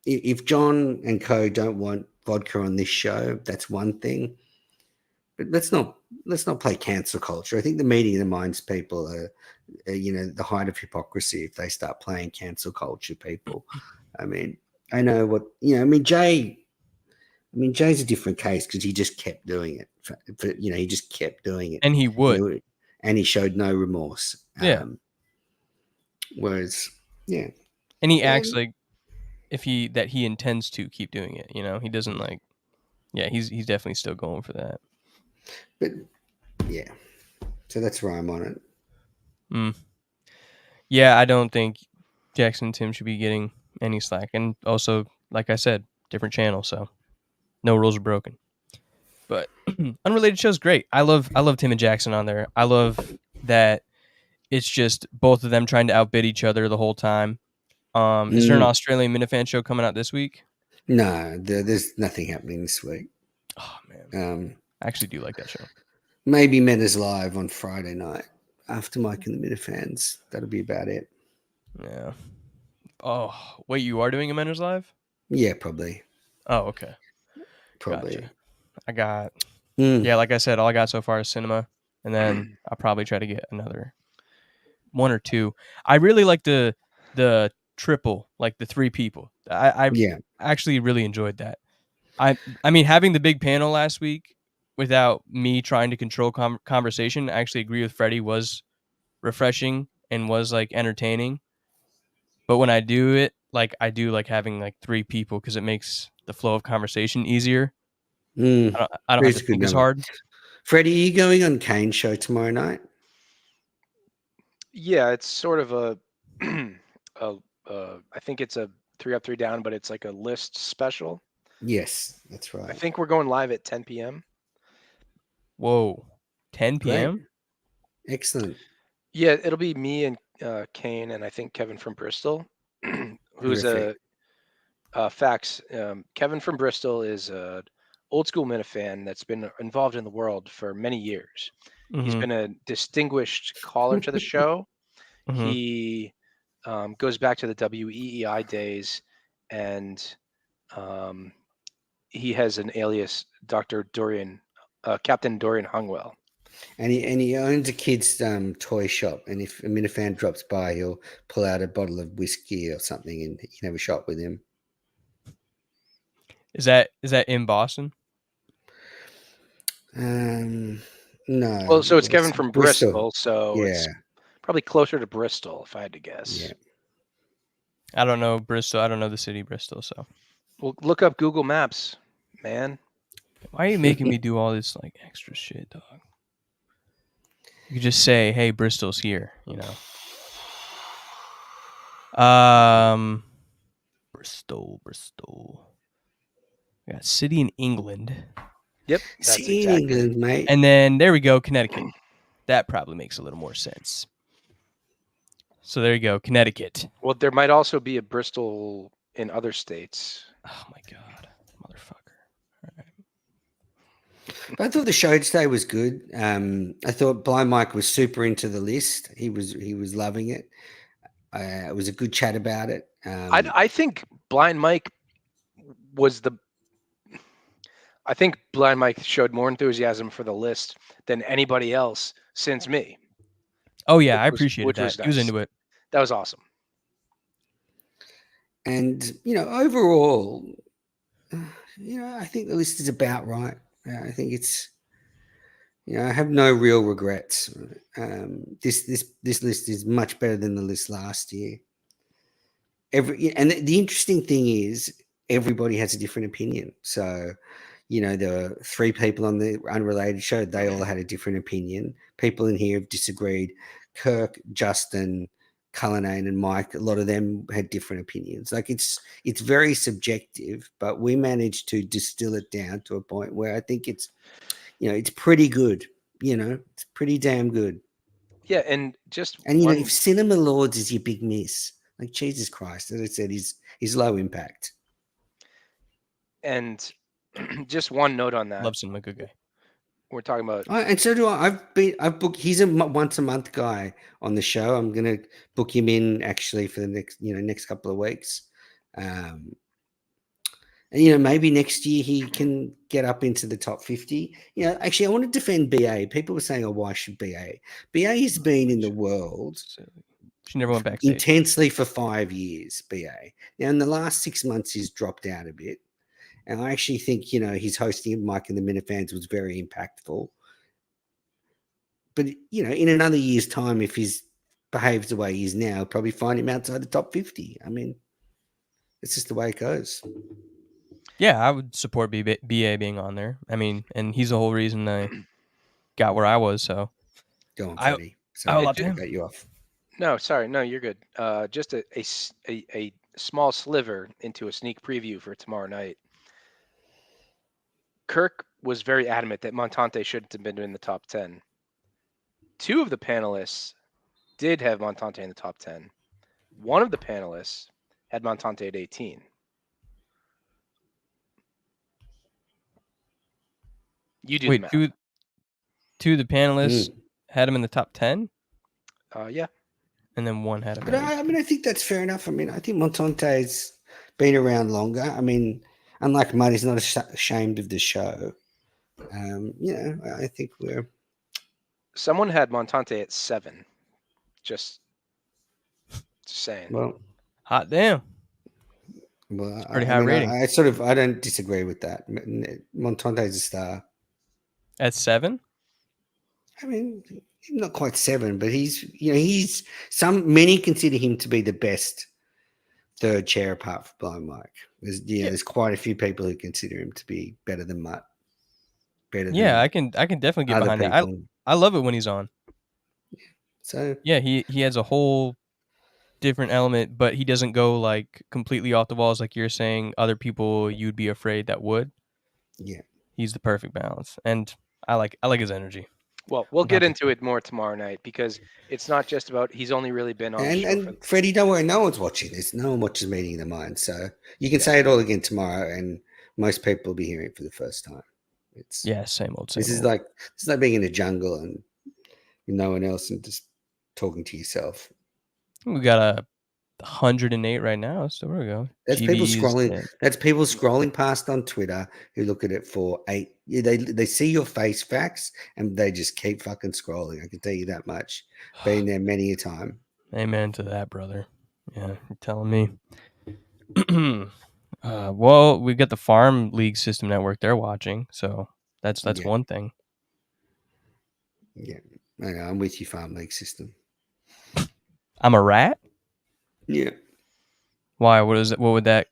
[SPEAKER 7] if John and co don't want vodka on this show, that's one thing. But let's not play cancel culture. I think the meeting of the minds people are the height of hypocrisy if they start playing cancel culture people. I mean, I know what I mean, Jay. I mean, Jay's a different case because he just kept doing it. He just kept doing it,
[SPEAKER 4] And he would.
[SPEAKER 7] And he showed no remorse.
[SPEAKER 4] Yeah.
[SPEAKER 7] Whereas, yeah.
[SPEAKER 4] And he acts like he intends to keep doing it. He doesn't like. Yeah, he's definitely still going for that.
[SPEAKER 7] But yeah, so that's where I'm on it.
[SPEAKER 4] Yeah, I don't think Jackson Tim should be getting any slack. And also, like I said, different channel, so no rules are broken. But Unrelated Show's great. I love Tim and Jackson on there. I love that it's just both of them trying to outbid each other the whole time. Is there an Australian Minifan show coming out this week?
[SPEAKER 7] No, there's nothing happening this week.
[SPEAKER 4] Oh man, I actually do like that show.
[SPEAKER 7] Maybe Mena's Live on Friday night after Mike and the Minifans. That'll be about it.
[SPEAKER 4] Yeah. Oh wait, you are doing a Mena's Live?
[SPEAKER 7] Yeah, probably.
[SPEAKER 4] Oh okay.
[SPEAKER 7] Probably.
[SPEAKER 4] Gotcha. I got yeah, like I said, all I got so far is cinema, and then I'll probably try to get another one or two. I really like the triple, like the 3 people. I actually really enjoyed that. I mean, having the big panel last week without me trying to control conversation, I actually agree with Freddie, was refreshing and was like entertaining. But when I do it, like I do like having like 3 people because it makes the flow of conversation easier. I don't have to think as hard.
[SPEAKER 7] Freddie, are you going on Kane's show tomorrow night?
[SPEAKER 5] Yeah, it's sort of a I think it's a 3 Up 3 Down, but it's like a list special.
[SPEAKER 7] Yes, that's right.
[SPEAKER 5] I think we're going live at 10 p.m.
[SPEAKER 4] Whoa, 10 p.m.
[SPEAKER 7] Great. Excellent.
[SPEAKER 5] Yeah, it'll be me and Kane, and I think Kevin from Bristol, who's
[SPEAKER 7] Terrific.
[SPEAKER 5] a fax. Kevin from Bristol is a old school Minifan that's been involved in the world for many years. He's been a distinguished caller to the show. He goes back to the WEEI days, and he has an alias, Dr. Dorian, Captain Dorian Hungwell.
[SPEAKER 7] And he owns a kid's toy shop, and if a Minifan drops by, he'll pull out a bottle of whiskey or something, and you can have a shot with him.
[SPEAKER 4] Is that in Boston?
[SPEAKER 7] No.
[SPEAKER 5] Well, so it's Kevin from Bristol, so
[SPEAKER 7] yeah,
[SPEAKER 5] it's probably closer to Bristol, if I had to guess.
[SPEAKER 7] Yeah.
[SPEAKER 4] I don't know Bristol. I don't know the city Bristol, so.
[SPEAKER 5] Well, look up Google Maps, man.
[SPEAKER 4] Why are you making me do all this like extra shit, dog? You could just say, "Hey, Bristol's here," Bristol. We got city in England.
[SPEAKER 5] Yep.
[SPEAKER 7] City in England, mate.
[SPEAKER 4] And then there we go, Connecticut. That probably makes a little more sense. So there you go, Connecticut.
[SPEAKER 5] Well, there might also be a Bristol in other states.
[SPEAKER 4] Oh my god, motherfucker! All right.
[SPEAKER 7] I thought the show today was good. I thought Blind Mike was super into the list. He was loving it. It was a good chat about it.
[SPEAKER 5] I think Blind Mike I think Blind Mike showed more enthusiasm for the list than anybody else since me.
[SPEAKER 4] Oh yeah, I appreciated that. He was into it.
[SPEAKER 5] That was awesome.
[SPEAKER 7] And overall, I think the list is about right. I think it's, I have no real regrets. This list is much better than the list last year. And the interesting thing is everybody has a different opinion. So, there were 3 people on the Unrelated Show. They all had a different opinion. People in here have disagreed. Kirk, Justin, Cullinane, and Mike, a lot of them had different opinions. Like it's very subjective, but we managed to distill it down to a point where I think it's, it's pretty good. It's pretty damn good.
[SPEAKER 5] Yeah, and
[SPEAKER 7] if Cinema Lords is your big miss, like Jesus Christ, as I said, he's low impact.
[SPEAKER 5] And just one note on that.
[SPEAKER 4] Love Cinema, good guy.
[SPEAKER 5] We're talking about,
[SPEAKER 7] and so do I. I've booked. He's a once a month guy on the show. I'm gonna book him in actually for the next couple of weeks. And maybe next year he can get up into the top 50. Actually, I want to defend BA. People were saying, "Oh, why should BA?" BA has been in the world.
[SPEAKER 4] She never went backstage
[SPEAKER 7] intensely for 5 years. BA now in the last 6 months he's dropped out a bit, And I actually think, his hosting of Mike and the Minifans was very impactful. But, in another year's time, if he's behaves the way he is now, probably find him outside the top 50. I mean, it's just the way it goes.
[SPEAKER 4] Yeah, I would support BA being on there. I mean, and he's the whole reason I got where I was. So
[SPEAKER 7] Go on,
[SPEAKER 4] I
[SPEAKER 7] Freddie.
[SPEAKER 4] I
[SPEAKER 7] Sorry,
[SPEAKER 4] would love
[SPEAKER 7] I
[SPEAKER 4] to.
[SPEAKER 7] cut you off.
[SPEAKER 5] No, sorry, no, you're good. Just a small sliver into a sneak preview for tomorrow night. Kirk was very adamant that Montante shouldn't have been in the top 10. 2 of the panelists did have Montante in the top 10. 1 of the panelists had Montante at 18. You do the
[SPEAKER 4] Wait,
[SPEAKER 5] math.
[SPEAKER 4] two of the panelists had him in the top 10,
[SPEAKER 5] Yeah.
[SPEAKER 4] and then 1 had him.
[SPEAKER 7] But I think that's fair enough. I mean, I think Montante's been around longer. I mean, unlike Mud, he's not ashamed of the show. I think we're.
[SPEAKER 5] Someone had Montante at 7. Just saying.
[SPEAKER 7] Well,
[SPEAKER 4] hot damn.
[SPEAKER 7] Well,
[SPEAKER 4] pretty high rating.
[SPEAKER 7] I don't disagree with that. Montante's a star.
[SPEAKER 4] At 7?
[SPEAKER 7] I mean, not quite 7, but many consider him to be the best third chair apart from Blind Mike. There's quite a few people who consider him to be better than Mutt.
[SPEAKER 4] Yeah, I can definitely get behind that. I love it when he's on.
[SPEAKER 7] So
[SPEAKER 4] yeah, he has a whole different element, but he doesn't go like completely off the walls like you're saying. Other people you'd be afraid that would.
[SPEAKER 7] Yeah,
[SPEAKER 4] he's the perfect balance, and I like his energy.
[SPEAKER 5] Well, we'll get into it more tomorrow night because it's not just about he's only really been on the show.
[SPEAKER 7] And Freddie, don't worry, no one's watching this. No one watches Meeting the Mind, so you can say it all again tomorrow, and most people will be hearing it for the first time. It's
[SPEAKER 4] same old.
[SPEAKER 7] This is like being in a jungle and no one else and just talking to yourself.
[SPEAKER 4] We got 108 right now, so there we go.
[SPEAKER 7] That's people scrolling. That's people scrolling past on Twitter who look at it for 8. They see your face facts and they just keep fucking scrolling. I can tell you that much. Been there many a time.
[SPEAKER 4] Amen to that, brother. Yeah, you're telling me. Well, we got the Farm League System Network they're watching, so that's one thing.
[SPEAKER 7] Yeah, I know, I'm with you, Farm League System.
[SPEAKER 4] I'm a rat?
[SPEAKER 7] Yeah.
[SPEAKER 4] Why? What would that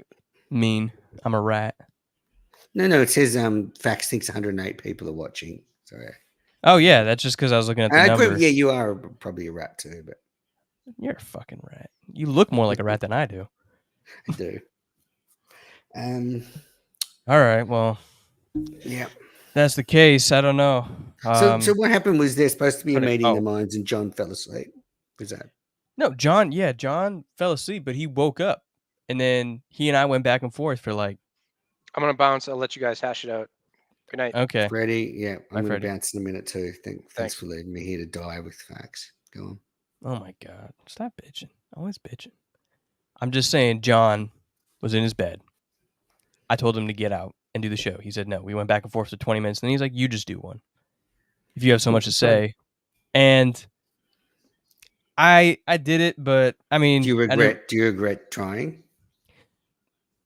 [SPEAKER 4] mean? I'm a rat.
[SPEAKER 7] No, it says Fax thinks 108 people are watching. Sorry.
[SPEAKER 4] Oh yeah, that's just because I was looking at the number.
[SPEAKER 7] Yeah, you are probably a rat too, but
[SPEAKER 4] you're a fucking rat. You look more like a rat than I do.
[SPEAKER 7] I do.
[SPEAKER 4] All right. Well.
[SPEAKER 7] Yeah.
[SPEAKER 4] That's the case. I don't know.
[SPEAKER 7] So what happened was there's supposed to be a Meeting of the Minds and John fell asleep. Was that?
[SPEAKER 4] No, John. Yeah, John fell asleep, but he woke up, and then he and I went back and forth for like.
[SPEAKER 5] I'm gonna bounce. I'll let you guys hash it out. Good night.
[SPEAKER 4] Okay.
[SPEAKER 7] Freddie, yeah, I'm gonna bounce in a minute too. Thanks for leaving me here to die with facts. Go on.
[SPEAKER 4] Oh my God! Stop bitching. Always bitching. I'm just saying. John was in his bed. I told him to get out and do the show. He said no. We went back and forth for 20 minutes, and then he's like, "You just do one, if you have so much to say." And I did it, but I mean,
[SPEAKER 7] do you regret trying?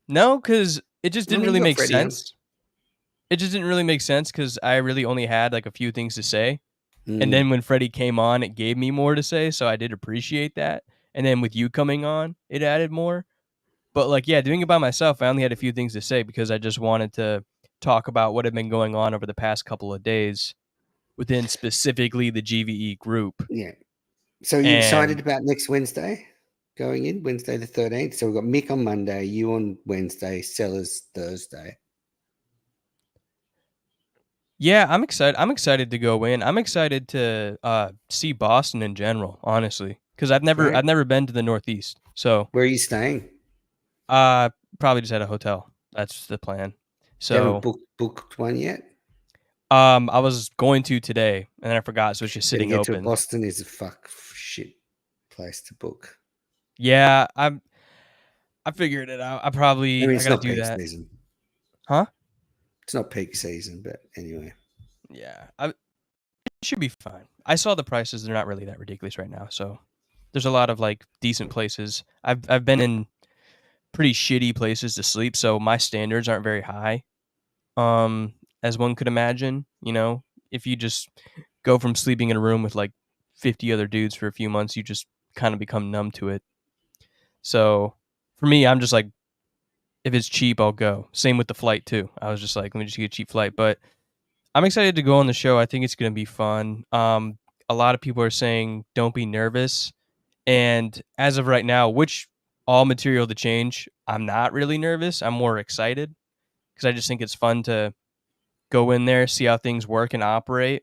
[SPEAKER 4] No, because it just didn't really make sense. It just didn't really make sense because I really only had like a few things to say. And then when Freddie came on, it gave me more to say. So I did appreciate that. And then with you coming on, it added more. But like, yeah, doing it by myself, I only had a few things to say because I just wanted to talk about what had been going on over the past couple of days within specifically the GVE group.
[SPEAKER 7] Yeah. So you're excited about next Wednesday? Going in Wednesday the 13th. So we've got Mick on Monday, you on Wednesday, Sellers Thursday.
[SPEAKER 4] Yeah, I'm excited. I'm excited to go in. I'm excited to see Boston in general, honestly, because I've never been to the Northeast. So
[SPEAKER 7] where are you staying?
[SPEAKER 4] Probably just at a hotel. That's the plan. So
[SPEAKER 7] you haven't booked one yet?
[SPEAKER 4] I was going to today, and then I forgot, so it's just sitting open.
[SPEAKER 7] Boston is a shit place to book.
[SPEAKER 4] Yeah, I figured it out. I gotta do that.
[SPEAKER 7] Season.
[SPEAKER 4] Huh?
[SPEAKER 7] It's not peak season, but anyway.
[SPEAKER 4] Yeah, it should be fine. I saw the prices; they're not really that ridiculous right now. So there's a lot of like decent places. I've been in pretty shitty places to sleep, so my standards aren't very high. As one could imagine, if you just go from sleeping in a room with like 50 other dudes for a few months, you just kind of become numb to it. So for me, I'm just like, if it's cheap, I'll go. Same with the flight too. I was just like, let me just get a cheap flight. But I'm excited to go on the show. I think it's going to be fun. A lot of people are saying don't be nervous. And as of right now, which all material to change, I'm not really nervous. I'm more excited because I just think it's fun to go in there, see how things work and operate.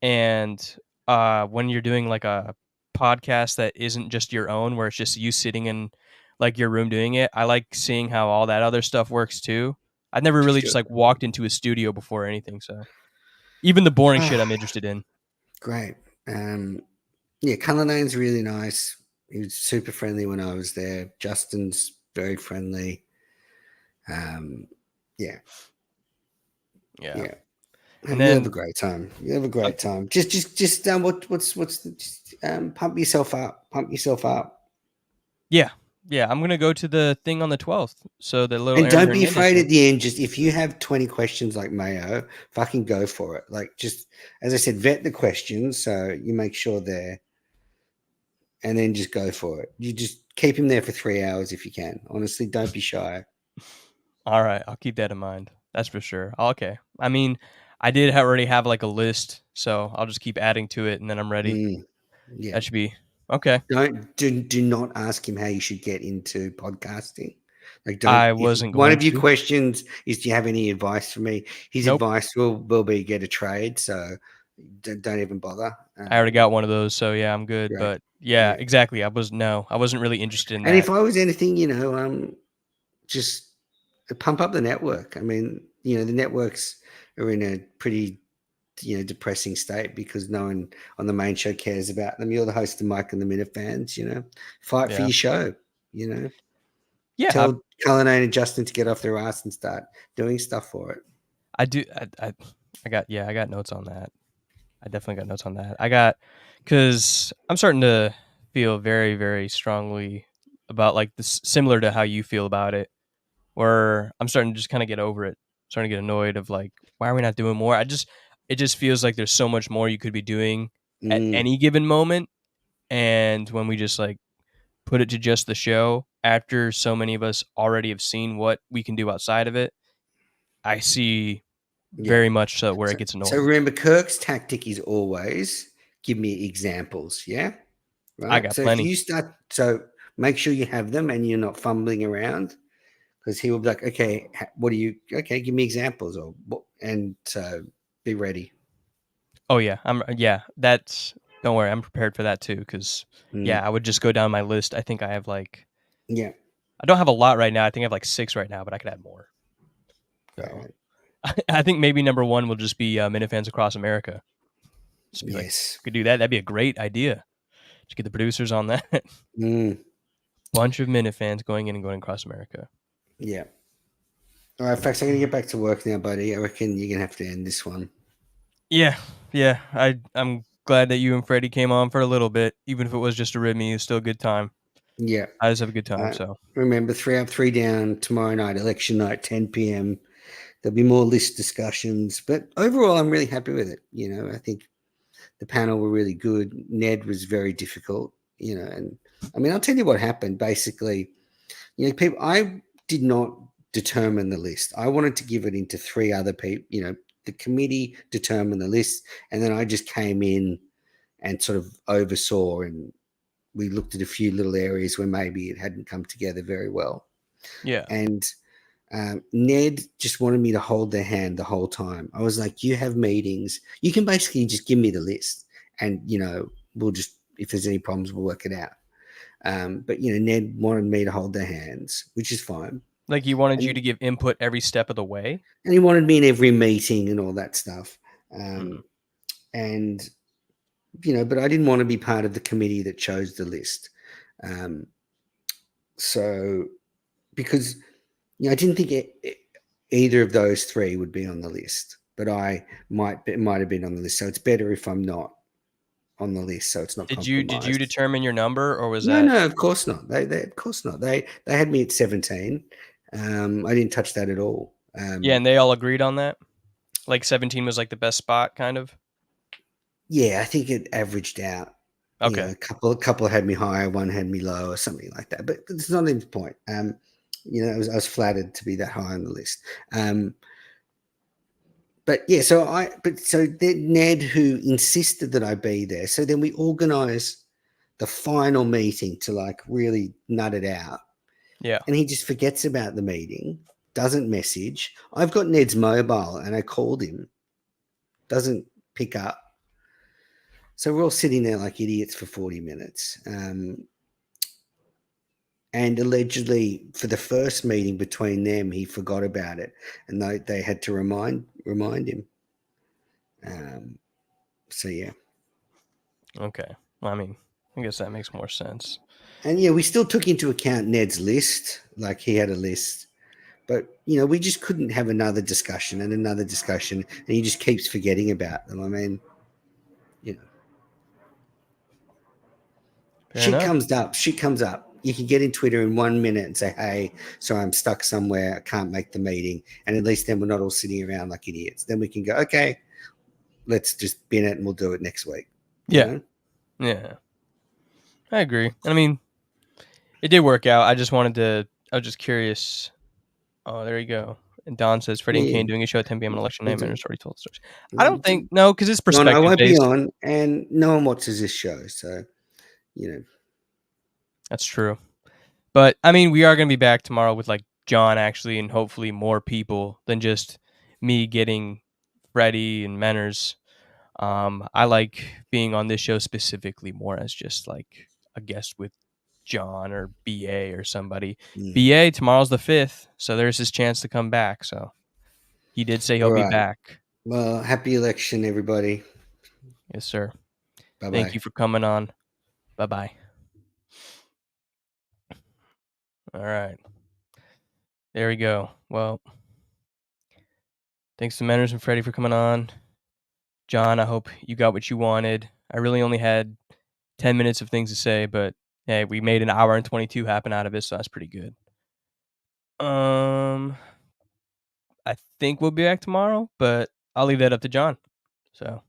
[SPEAKER 4] And when you're doing like a podcast that isn't just your own, where it's just you sitting in like your room doing it, I like seeing how all that other stuff works too. I've never really just like walked into a studio before or anything, so even the boring shit I'm interested in.
[SPEAKER 7] Great. Yeah, Cullinane's really nice. He was super friendly when I was there. Justin's very friendly. Yeah.
[SPEAKER 4] And
[SPEAKER 7] you have
[SPEAKER 4] then
[SPEAKER 7] a great time. You have a great time. Just pump yourself up. Pump yourself up.
[SPEAKER 4] yeah, I'm gonna go to the thing on the 12th. So the little
[SPEAKER 7] And
[SPEAKER 4] Aaron
[SPEAKER 7] don't be
[SPEAKER 4] Hernandez
[SPEAKER 7] afraid
[SPEAKER 4] thing.
[SPEAKER 7] at the end. Just if you have 20 questions like Mayo, fucking go for it. Like, just as I said, vet the questions so you make sure they're, and then just go for it. You just keep him there for 3 hours if you can. Honestly, don't be shy.
[SPEAKER 4] All right, I'll keep that in mind. That's for sure. Okay. I mean, I did already have like a list, so I'll just keep adding to it, and then I'm ready.
[SPEAKER 7] Yeah.
[SPEAKER 4] That should be okay.
[SPEAKER 7] Do not ask him how you should get into podcasting. Like,
[SPEAKER 4] I
[SPEAKER 7] if
[SPEAKER 4] wasn't
[SPEAKER 7] one
[SPEAKER 4] going
[SPEAKER 7] of your
[SPEAKER 4] to.
[SPEAKER 7] questions is, do you have any advice for me? His
[SPEAKER 4] Nope.
[SPEAKER 7] advice will be get a trade. So don't even bother.
[SPEAKER 4] I already got one of those, so yeah, I'm good.
[SPEAKER 7] Right.
[SPEAKER 4] But yeah, exactly. I wasn't really interested in
[SPEAKER 7] And
[SPEAKER 4] that.
[SPEAKER 7] if I was anything, just pump up the network. I mean, the networks are in a pretty, depressing state because no one on the main show cares about them. You're the host of Mike and the Minute fans, fight for
[SPEAKER 4] Yeah.
[SPEAKER 7] your show,
[SPEAKER 4] Yeah,
[SPEAKER 7] Tell Cullinane and Justin to get off their ass and start doing stuff for it.
[SPEAKER 4] I do. I got notes on that. I definitely got notes on that. Because I'm starting to feel very, very strongly about like this, similar to how you feel about it, where I'm starting to just kind of get over it, starting to get annoyed of like, why are we not doing more? It just feels like there's so much more you could be doing at any given moment. And when we just like put it to just the show after so many of us already have seen what we can do outside of it, I see very much so where it gets annoying.
[SPEAKER 7] So remember, Kirk's tactic is always give me examples. Yeah. Right.
[SPEAKER 4] I got plenty.
[SPEAKER 7] If you start, so make sure you have them and you're not fumbling around, because he will be like, okay, give me examples, and so be ready.
[SPEAKER 4] Oh yeah. Don't worry. I'm prepared for that too. Cause I would just go down my list. I think I have like, I don't have a lot right now. I think I have like 6 right now, but I could add more. So I think maybe number 1 will just be Minute Fans Across America. Just be like, could do that. That'd be a great idea. Just get the producers on that. Bunch of Minute Fans going in and going across America.
[SPEAKER 7] Yeah. All right, Fax, I'm going to get back to work now, buddy. I reckon you're going to have to end this one.
[SPEAKER 4] Yeah. I'm glad that you and Freddie came on for a little bit. Even if it was just a rib me, it's still a good time.
[SPEAKER 7] Yeah.
[SPEAKER 4] I just have a good time. So
[SPEAKER 7] remember, 3 Up, 3 Down tomorrow night, election night, 10 p.m. There'll be more list discussions. But overall, I'm really happy with it. I think the panel were really good. Ned was very difficult, and I mean, I'll tell you what happened. Basically, people, I did not determine the list. I wanted to give it into 3 other people. The committee determined the list, and then I just came in and sort of oversaw, and we looked at a few little areas where maybe it hadn't come together very well.
[SPEAKER 4] Yeah.
[SPEAKER 7] And Ned just wanted me to hold their hand the whole time. I was like, you have meetings. You can basically just give me the list, and, we'll just, if there's any problems, we'll work it out. But, Ned wanted me to hold their hands, which is fine.
[SPEAKER 4] Like he wanted you to give input every step of the way?
[SPEAKER 7] And he wanted me in every meeting and all that stuff. And, but I didn't want to be part of the committee that chose the list. So, because, I didn't think either of those 3 would be on the list, but I might have been on the list. So it's better if I'm not on the list, so it's not.
[SPEAKER 4] Did you determine your number, or was
[SPEAKER 7] No,
[SPEAKER 4] that?
[SPEAKER 7] no, of course not. They of course not. They had me at 17. I didn't touch that at all.
[SPEAKER 4] Yeah, and they all agreed on that. Like 17 was like the best spot, kind of.
[SPEAKER 7] Yeah, I think it averaged out.
[SPEAKER 4] Okay.
[SPEAKER 7] You know, a couple had me higher, one had me low, or something like that. But it's not even the point. You know, I was flattered to be that high on the list. But yeah, so Ned, who insisted that I be there, so then we organise the final meeting to like really nut it out.
[SPEAKER 4] Yeah.
[SPEAKER 7] And he just forgets about the meeting, doesn't message. I've got Ned's mobile and I called him, doesn't pick up. So we're all sitting there like idiots for 40 minutes. And allegedly, for the first meeting between them, he forgot about it, and they had to remind him. So yeah.
[SPEAKER 4] Okay. Well, I mean, I guess that makes more sense.
[SPEAKER 7] And yeah, we still took into account Ned's list, like he had a list, but you know, we just couldn't have another discussion, and he just keeps forgetting about them. I mean, you know, shit comes up. You can get in Twitter in 1 minute and say, hey, sorry, I'm stuck somewhere. I can't make the meeting. And at least then we're not all sitting around like idiots. Then we can go, okay, let's just bin it and we'll do it next week.
[SPEAKER 4] Yeah.
[SPEAKER 7] You know?
[SPEAKER 4] Yeah. I agree. I mean, it did work out. I was just curious. Oh, there you go. And Don says, Freddie and Kane doing a show at 10 p.m. on election night. Manners already told the stories. I don't think, no, because it's perspective
[SPEAKER 7] I won't
[SPEAKER 4] based.
[SPEAKER 7] be on, and no one watches this show. So, you know.
[SPEAKER 4] That's true. But I mean, we are going to be back tomorrow with like John actually, and hopefully more people than just me getting Freddie and Menners. I like being on this show specifically more as just like a guest with John or BA or somebody. BA, tomorrow's the 5th, so there's his chance to come back. So he did say he'll be back.
[SPEAKER 7] Well, happy election, everybody.
[SPEAKER 4] Yes, sir.
[SPEAKER 7] Bye-bye.
[SPEAKER 4] Thank you for coming on. Bye-bye. All right. There we go. Well, thanks to Menners and Freddie for coming on. John, I hope you got what you wanted. I really only had 10 minutes of things to say, but hey, we made an hour and 22 happen out of it, so that's pretty good. I think we'll be back tomorrow, but I'll leave that up to John. So.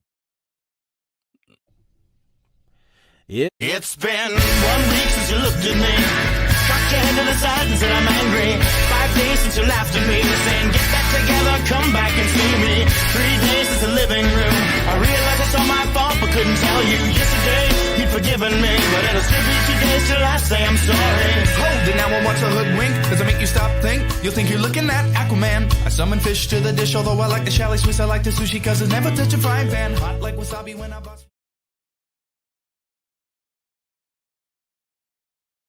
[SPEAKER 8] It's been 1 week since you looked at me. Cocked your head to the side and said I'm angry. 5 days since you laughed at me, saying get back together, come back and see me. 3 days since the living room. I realized it's all my fault, but couldn't tell you. Yesterday you'd forgiven me, but it'll still be 2 days till I say I'm sorry.
[SPEAKER 9] Hold it, now I want to hoodwink. Does it make you stop, think? You'll think you're looking at Aquaman. I summon fish to the dish, although I like the chalet Swiss. I like the sushi, cause it's never touch a frying pan. Hot like wasabi when I bust.